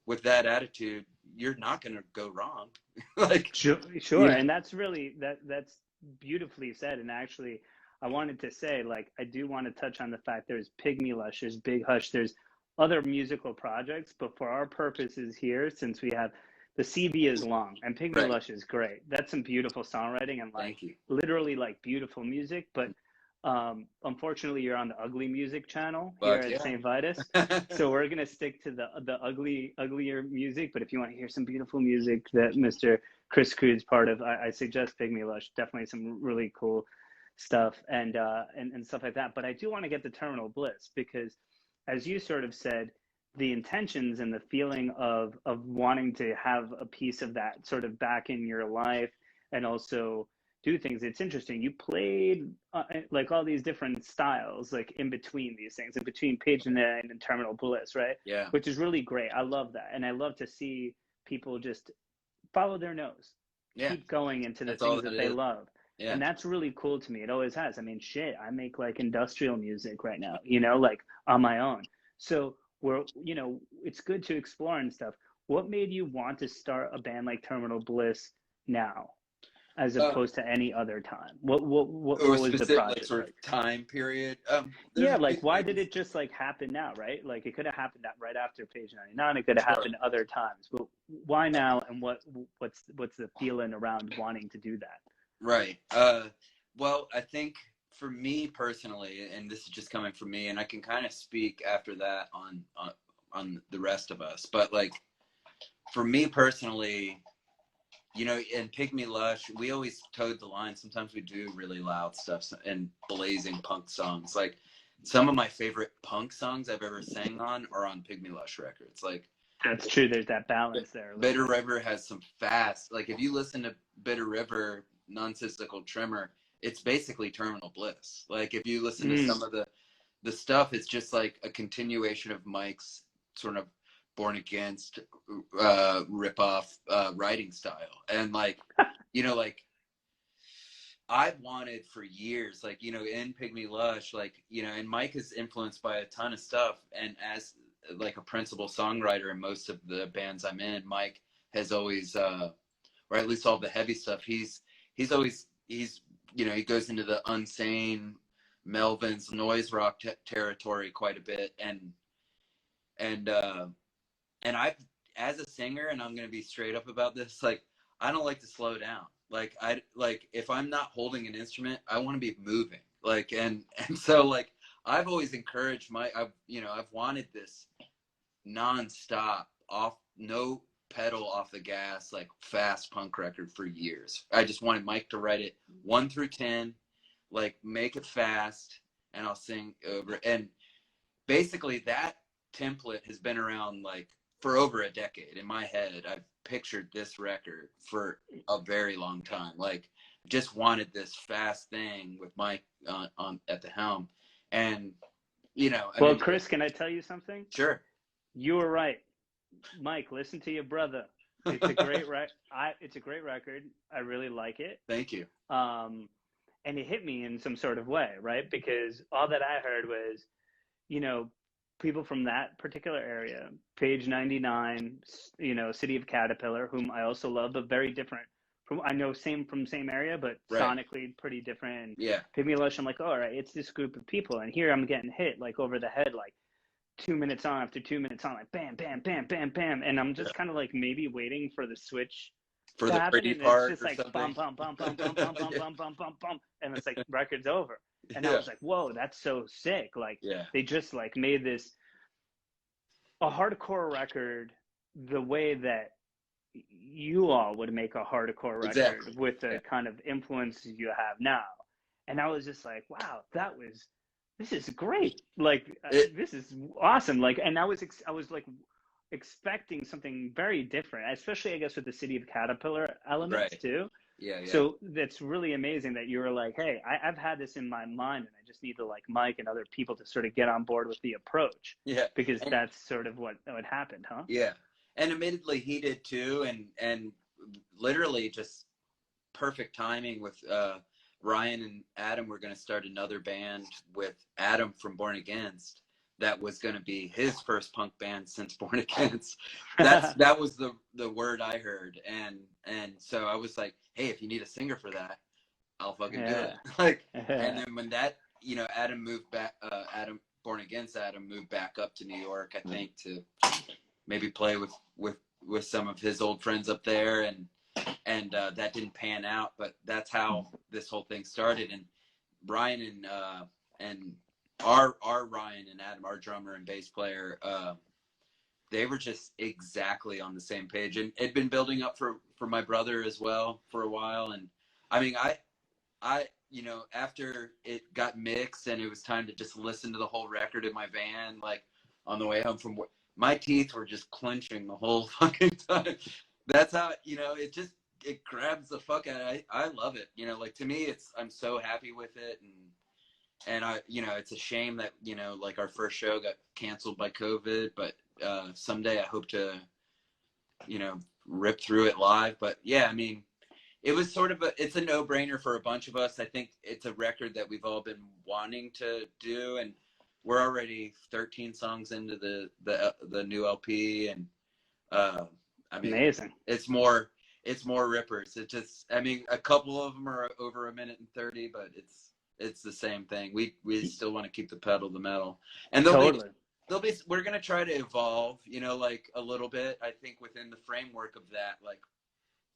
[SPEAKER 2] with that attitude. You're not gonna go wrong. Like,
[SPEAKER 3] Sure.
[SPEAKER 2] you know,
[SPEAKER 3] And that's really, that's beautifully said. And actually, I wanted to say, like, I do want to touch on the fact there's Pygmy Lush, there's Big Hush, there's other musical projects, but for our purposes here, since we have the CV is long and Pygmy
[SPEAKER 2] right.
[SPEAKER 3] Lush is great. That's some beautiful songwriting and like
[SPEAKER 2] Thank you.
[SPEAKER 3] literally like beautiful music. But unfortunately, you're on the ugly music channel here
[SPEAKER 2] But
[SPEAKER 3] at
[SPEAKER 2] yeah.
[SPEAKER 3] Saint Vitus, so we're gonna stick to the uglier music. But if you want to hear some beautiful music that Mr. Cris Crude is part of, I suggest Pygmy Lush. Definitely some really cool stuff and stuff like that. But I do want to get to Terminal Bliss because, as you sort of said, the intentions and the feeling of wanting to have a piece of that sort of back in your life and also do things. It's interesting. You played like all these different styles, like in between these things, in between Page 9 and Terminal Bliss, right?
[SPEAKER 2] Yeah.
[SPEAKER 3] Which is really great. I love that. And I love to see people just follow their nose, keep going into the things that they love.
[SPEAKER 2] Yeah.
[SPEAKER 3] And that's really cool to me. It always has. I mean, shit, I make like industrial music right now, you know, like on my own. So you know, it's good to explore and stuff. What made you want to start a band like Terminal Bliss now, as opposed to any other time? What was the project
[SPEAKER 2] sort of
[SPEAKER 3] like?
[SPEAKER 2] time period?
[SPEAKER 3] Yeah, like why did it just like happen now, right? Like it could have happened right after Page 99. It could have happened other times, but why now? And what's the feeling around wanting to do that?
[SPEAKER 2] Right. Well, I think for me personally, and this is just coming from me, and I can kind of speak after that on the rest of us, but like for me personally, you know, in Pygmy Lush, we always towed the line. Sometimes we do really loud stuff and blazing punk songs. Like some of my favorite punk songs I've ever sang on are on Pygmy Lush records. Like,
[SPEAKER 3] that's true. There's that balance there.
[SPEAKER 2] Bitter River has some fast, like if you listen to Bitter River, Non-Cyclical Tremor, it's basically Terminal Bliss. Like if you listen to some of the stuff, it's just like a continuation of Mike's sort of Born Against rip-off writing style. And like, you know, like I've wanted for years, like, you know, in Pygmy Lush, like, you know, and Mike is influenced by a ton of stuff. And as like a principal songwriter in most of the bands I'm in, Mike has always, or at least all the heavy stuff, he's always, you know, he goes into the Unsane, Melvin's noise rock territory quite a bit. And as a singer, and I'm gonna be straight up about this, like I don't like to slow down. Like if I'm not holding an instrument, I want to be moving. Like and so like I've always encouraged I've wanted this nonstop off, no pedal off the gas, like fast punk record for years. I just wanted Mike to write it 1 through 10, like make it fast, and I'll sing over. And basically that template has been around like for over a decade in my head. I've pictured this record for a very long time. Like just wanted this fast thing with Mike on at the helm. And
[SPEAKER 3] Chris, can I tell you something?
[SPEAKER 2] Sure.
[SPEAKER 3] You were right. Mike, listen to your brother. It's a great it's a great record. I really like it.
[SPEAKER 2] Thank you.
[SPEAKER 3] And it hit me in some sort of way, right? Because all that I heard was, people from that particular area, Page 99, City of Caterpillar, whom I also love, but very different. From same area, but
[SPEAKER 2] right.
[SPEAKER 3] Sonically pretty different. And
[SPEAKER 2] yeah.
[SPEAKER 3] Pygmy Lush, I'm like, all right, it's this group of people, and here I'm getting hit like over the head, like 2 minutes on after 2 minutes on, like bam, bam, bam, bam, bam, and I'm just kind of like maybe waiting for the switch
[SPEAKER 2] for
[SPEAKER 3] to
[SPEAKER 2] the
[SPEAKER 3] happen,
[SPEAKER 2] pretty
[SPEAKER 3] and
[SPEAKER 2] part,
[SPEAKER 3] it's just like bum, bum, bum, bum, bum, bum, bum, bum, bum, bum, bum, and it's like record's over, and I was like, whoa, that's so sick. Like they just like made this a hardcore record the way that you all would make a hardcore record with the kind of influences you have now. And I was just like, wow, this is great. Like this is awesome. Like, and I was like expecting something very different, especially I guess with the City of Caterpillar elements too.
[SPEAKER 2] Yeah.
[SPEAKER 3] So that's really amazing that you were like, hey, I've had this in my mind, and I just need to like Mike and other people to sort of get on board with the approach. Yeah. Because that's sort of what happened, huh?
[SPEAKER 2] Yeah. And admittedly, he did too, and literally just perfect timing with Ryan and Adam. We're going to start another band with Adam from Born Against. That was going to be his first punk band since Born Against. That was the word I heard, and so I was like, hey, if you need a singer for that, I'll fucking do it. Like, and then when that Adam moved back, Born Against Adam moved back up to New York, I think, to maybe play with some of his old friends up there, and that didn't pan out, but that's how this whole thing started. And Ryan and our Ryan and Adam, our drummer and bass player, they were just exactly on the same page, and it'd been building up for my brother as well for a while. And I mean, I after it got mixed and it was time to just listen to the whole record in my van, like on the way home from work, my teeth were just clenching the whole fucking time. That's how, it grabs the fuck out of it. I love it. Like to me, I'm so happy with it. And I, it's a shame that, like our first show got canceled by COVID, but someday I hope to, rip through it live. But yeah, I mean, it was sort of it's a no-brainer for a bunch of us. I think it's a record that we've all been wanting to do, and we're already 13 songs into the new LP, and I mean,
[SPEAKER 3] amazing.
[SPEAKER 2] It's more rippers. It just, I mean, a couple of them are over 1 minute and 30, but it's the same thing. We still want to keep the pedal to the metal, and we're gonna try to evolve, like a little bit. I think within the framework of that, like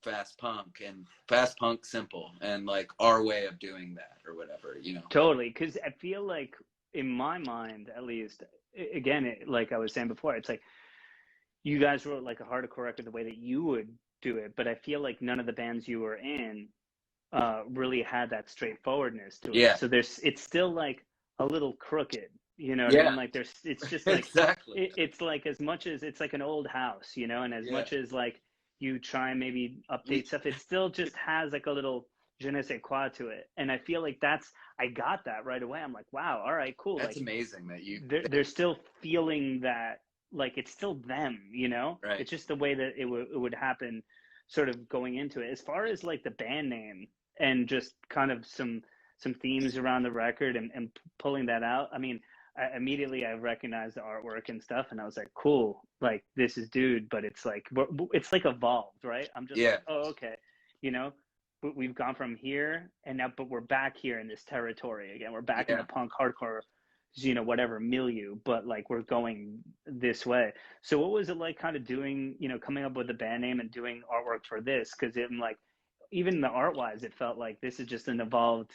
[SPEAKER 2] fast punk simple, and like our way of doing that or whatever,
[SPEAKER 3] Totally, because I feel like in my mind, at least, again, like I was saying before, it's like you guys wrote like a hardcore record the way that you would do it, but I feel like none of the bands you were in really had that straightforwardness to it. Yeah. So it's still like a little crooked, what I mean? Like it's just like
[SPEAKER 2] exactly.
[SPEAKER 3] It's like as much as it's like an old house, and as much as like you try and maybe update stuff, it still just has like a little je ne sais quoi to it. And I feel like I got that right away. I'm like, wow, all right, cool.
[SPEAKER 2] That's
[SPEAKER 3] like,
[SPEAKER 2] amazing that
[SPEAKER 3] they're still feeling that, like it's still them,
[SPEAKER 2] Right.
[SPEAKER 3] It's just the way that it would happen sort of going into it. As far as like the band name and just kind of some themes around the record and pulling that out, I mean, immediately I recognized the artwork and stuff, and I was like, cool, like this is Dude, but it's like evolved, right? I'm just like, oh, okay, but we've gone from here and now, but we're back here in this territory again. We're back in the punk hardcore you know, whatever milieu, but like we're going this way. So what was it like kind of doing, you know, coming up with a band name and doing artwork for this? Because I'm like, even the art wise, it felt like this is just an evolved,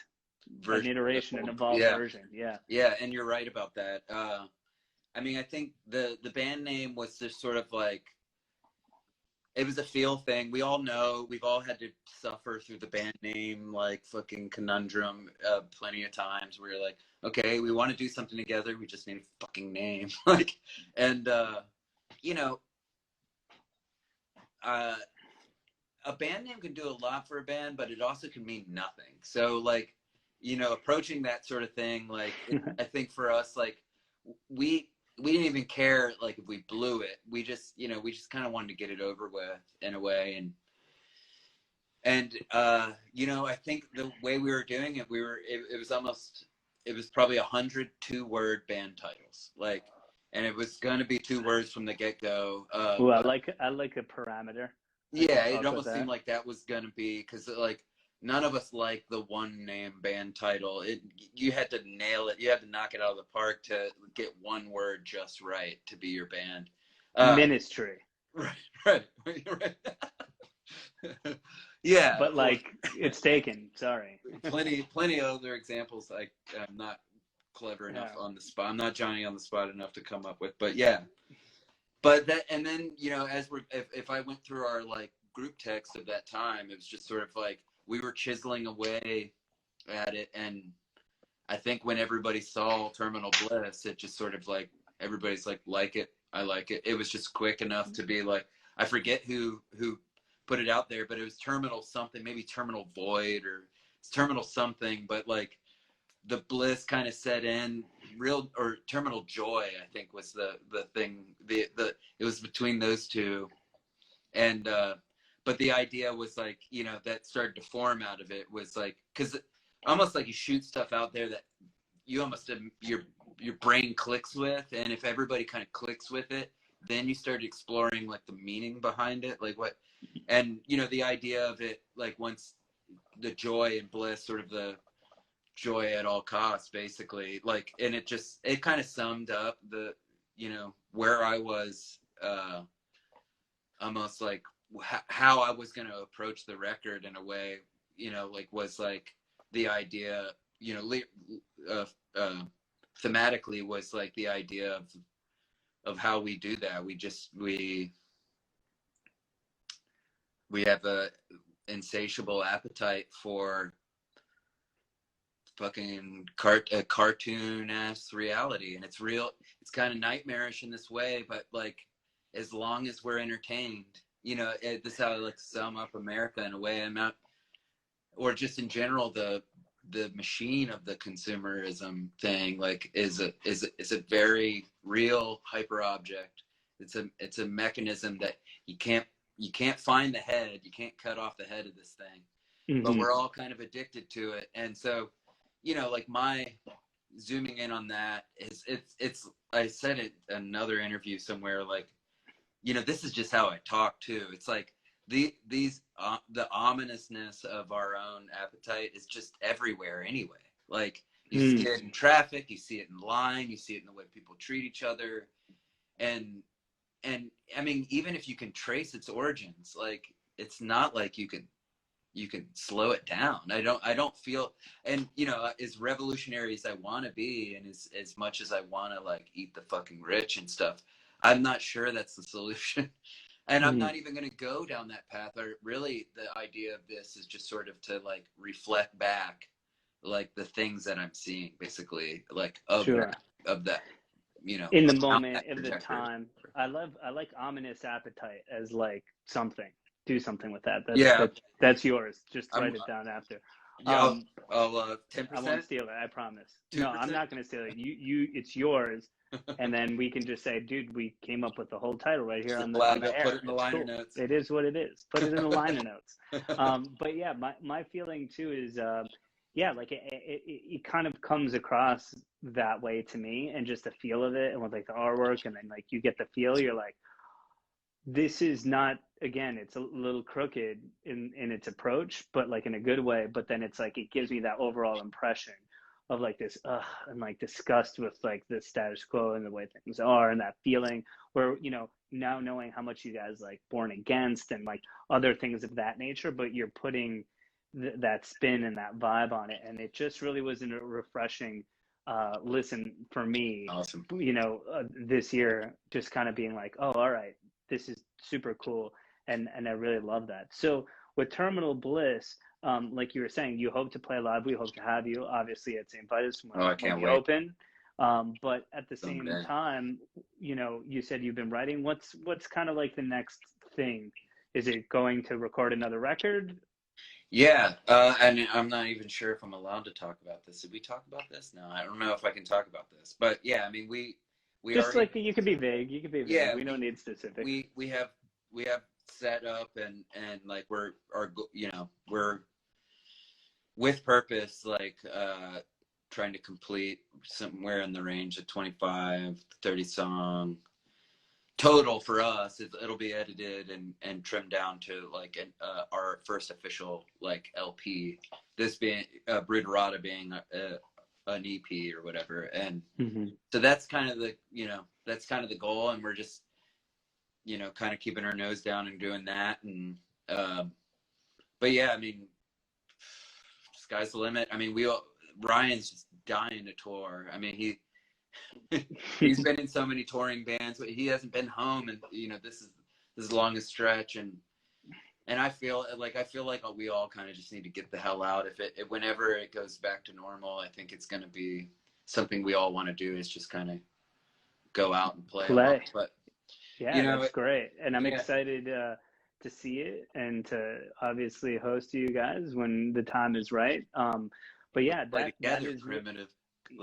[SPEAKER 3] an iteration, an evolved version. Yeah.
[SPEAKER 2] Yeah, and you're right about that. I mean, I think the band name was just sort of like, it was a feel thing. We all know, we've all had to suffer through the band name, like fucking conundrum plenty of times where you're like, okay, we want to do something together, we just need a fucking name. Like, and, you know, a band name can do a lot for a band, but it also can mean nothing. So like, you know, approaching that sort of thing, like, I think for us, like, we didn't even care like if we blew it. We just, you know, we just kind of wanted to get it over with in a way. And you know, I think the way we were doing it, it was probably 100 2-word band titles, like, and it was going to be 2 words from the get-go.
[SPEAKER 3] Ooh, I like a parameter.
[SPEAKER 2] Yeah, it almost seemed like that was going to be, because like none of us liked the one name band title. You had to nail it. You had to knock it out of the park to get one word just right to be your band.
[SPEAKER 3] Ministry.
[SPEAKER 2] Right. Yeah.
[SPEAKER 3] But like, it's taken. Sorry.
[SPEAKER 2] Plenty of other examples. I'm not clever enough on the spot. I'm not Johnny on the spot enough to come up with. But yeah. But that, and then, you know, if I went through our like group text of that time, it was just sort of like, we were chiseling away at it, and I think when everybody saw Terminal Bliss, it just sort of like, everybody's like it, I like it. It was just quick enough to be like, I forget who put it out there, but it was Terminal something, maybe Terminal Void or it's Terminal something, but like the Bliss kind of set in, or Terminal Joy, I think was the thing. It was between those two, and but the idea was like, you know, that started to form out of it was like, because almost like you shoot stuff out there that you almost your brain clicks with, and if everybody kind of clicks with it, then you start exploring like the meaning behind it, like what, and you know, the idea of it, like once the joy and bliss, sort of the joy at all costs, basically, like, and it kind of summed up the, you know, where I was, almost like how I was going to approach the record in a way, you know, like was like the idea, you know, thematically was like the idea of how we do that. We have a insatiable appetite for fucking cartoon ass reality, and it's real. It's kind of nightmarish in this way, but like, as long as we're entertained, you know, this is how I like to sum up America in a way. I'm not, or just in general, the machine of the consumerism thing, like, is a very real hyper object. It's a mechanism that you can't find the head. You can't cut off the head of this thing, but we're all kind of addicted to it. And so, you know, like, my zooming in on that is, it's I said it in another interview somewhere, like, you know, this is just how I talk too. It's like the ominousness of our own appetite is just everywhere anyway. Like, you see it in traffic, you see it in line, you see it in the way people treat each other. And I mean, even if you can trace its origins, like, it's not like you can slow it down. I don't feel, and you know, as revolutionary as I want to be, and as much as I want to like eat the fucking rich and stuff, I'm not sure that's the solution. And I'm not even going to go down that path. Or really, the idea of this is just sort of to like reflect back, like, the things that I'm seeing, basically, like, of that, you know,
[SPEAKER 3] in the moment of the time. I like ominous appetite as like something. Do something with that. That's yours. Just write it down after.
[SPEAKER 2] Yeah, I'll 10%.
[SPEAKER 3] I won't steal it. I promise.
[SPEAKER 2] 2%?
[SPEAKER 3] No, I'm not going to steal it. It's yours. And then we can just say, dude, we came up with the whole title right here on the air.
[SPEAKER 2] Put it in the liner notes.
[SPEAKER 3] It is what it is. Put it in the liner notes. But yeah, my feeling too is, yeah, like it kind of comes across that way to me, and just the feel of it, and with like the artwork, and then like you get the feel, you're like, this is not, again, it's a little crooked in its approach, but like in a good way. But then it's like, it gives me that overall impression of like this and like disgust with like the status quo and the way things are, and that feeling where, you know, now knowing how much you guys like Born Against and like other things of that nature, but you're putting that spin and that vibe on it, and it just really was a refreshing listen for me.
[SPEAKER 2] Awesome.
[SPEAKER 3] You know, this year, just kind of being like, oh, all right, this is super cool, and I really love that. So with Terminal Bliss, like you were saying, you hope to play live. We hope to have you, obviously, at Saint Vitus when,
[SPEAKER 2] I can't
[SPEAKER 3] we
[SPEAKER 2] wait.
[SPEAKER 3] open. But at the same
[SPEAKER 2] Someday.
[SPEAKER 3] time, you know, you said you've been writing. What's kind of like the next thing? Is it going to record another record?
[SPEAKER 2] Yeah, and I'm not even sure if I'm allowed to talk about this. Did we talk about this? No, I don't know if I can talk about this. But yeah, I mean, we
[SPEAKER 3] just
[SPEAKER 2] already,
[SPEAKER 3] like you could be vague. You could be vague.
[SPEAKER 2] Yeah,
[SPEAKER 3] we don't need specifics.
[SPEAKER 2] We have set up and like we're with purpose, like trying to complete somewhere in the range of 25 to 30 song total for us. It'll be edited and trimmed down to like our first official like LP, this being Bruderata being an EP or whatever. And so that's kind of the goal, and we're just, you know, kind of keeping our nose down and doing that. And but yeah, I mean, sky's the limit. I mean, Ryan's just dying to tour. I mean, he's been in so many touring bands, but he hasn't been home, and you know, this is the longest stretch, and I feel like we all kind of just need to get the hell out. Whenever it goes back to normal, I think it's going to be something we all want to do, is just kind of go out and play. But
[SPEAKER 3] yeah, you know, that's great, and I'm excited to see it and to obviously host you guys when the time is right. But yeah, that is primitive.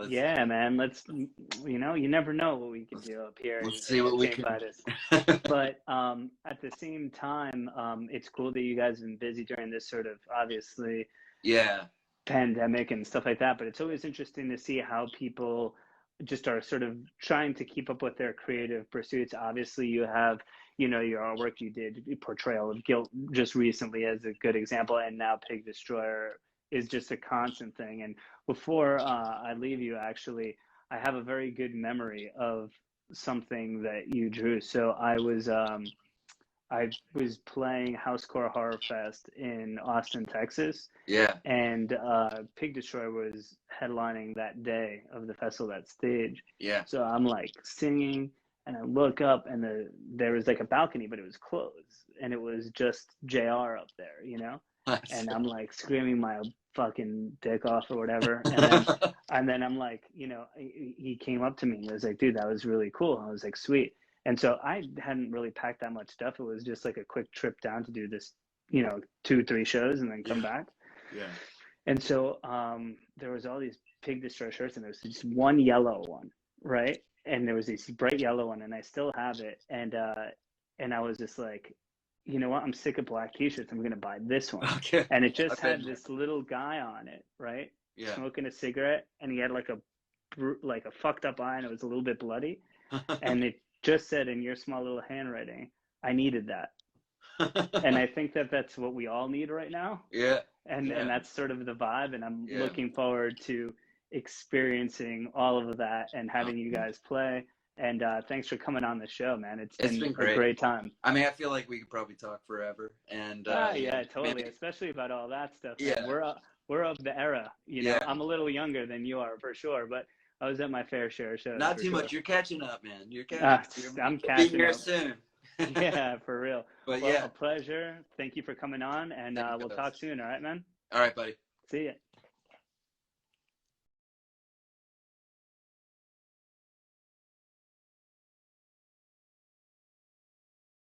[SPEAKER 3] Yeah, man. Let's, you know, you never know what we can do up here.
[SPEAKER 2] Let's see what we can.
[SPEAKER 3] But at the same time, it's cool that you guys have been busy during this sort of obviously pandemic and stuff like that. But it's always interesting to see how people just are sort of trying to keep up with their creative pursuits. Obviously, you have, you know, your artwork you did, Portrayal of Guilt, just recently as a good example, and now Pig Destroyer is just a constant thing. And before I leave you, actually, I have a very good memory of something that you drew. So I was playing Housecore Horror Fest in Austin, Texas.
[SPEAKER 2] Yeah.
[SPEAKER 3] And Pig Destroyer was headlining that day of the festival, that stage.
[SPEAKER 2] Yeah.
[SPEAKER 3] So I'm like singing, and I look up, and there was like a balcony, but it was closed, and it was just JR up there, you know. And I'm like screaming my fucking dick off or whatever, and then I'm like, you know, he came up to me and he was like, dude, that was really cool. I was like, sweet. And so I hadn't really packed that much stuff. It was just like a quick trip down to do this, you know, 2-3 shows and then come back.
[SPEAKER 2] Yeah.
[SPEAKER 3] And so there was all these Pig Destroyer shirts, and there was just one yellow one, right? And there was this bright yellow one, and I still have it. And I was just like, you know what? I'm sick of black t-shirts. I'm going to buy this one.
[SPEAKER 2] Okay.
[SPEAKER 3] And it just had this little guy on it, right?
[SPEAKER 2] Yeah.
[SPEAKER 3] Smoking a cigarette, and he had like a fucked up eye, and it was a little bit bloody. And it just said in your small little handwriting, I needed that. And I think that that's what we all need right now.
[SPEAKER 2] Yeah.
[SPEAKER 3] And that's sort of the vibe. And I'm looking forward to experiencing all of that and having you guys play. And thanks for coming on the show, man. It's been a great time.
[SPEAKER 2] I mean, I feel like we could probably talk forever. And
[SPEAKER 3] yeah, totally. Maybe. Especially about all that stuff.
[SPEAKER 2] Yeah.
[SPEAKER 3] Man. We're of the era. You know, I'm a little younger than you are for sure, but I was at my fair share of shows.
[SPEAKER 2] Not too much. You're catching up, man. You're catching up.
[SPEAKER 3] I'm catching up.
[SPEAKER 2] Be here soon.
[SPEAKER 3] Yeah, for real.
[SPEAKER 2] But
[SPEAKER 3] well, a pleasure. Thank you for coming on, and we'll talk soon. All right, man?
[SPEAKER 2] All right, buddy.
[SPEAKER 3] See ya.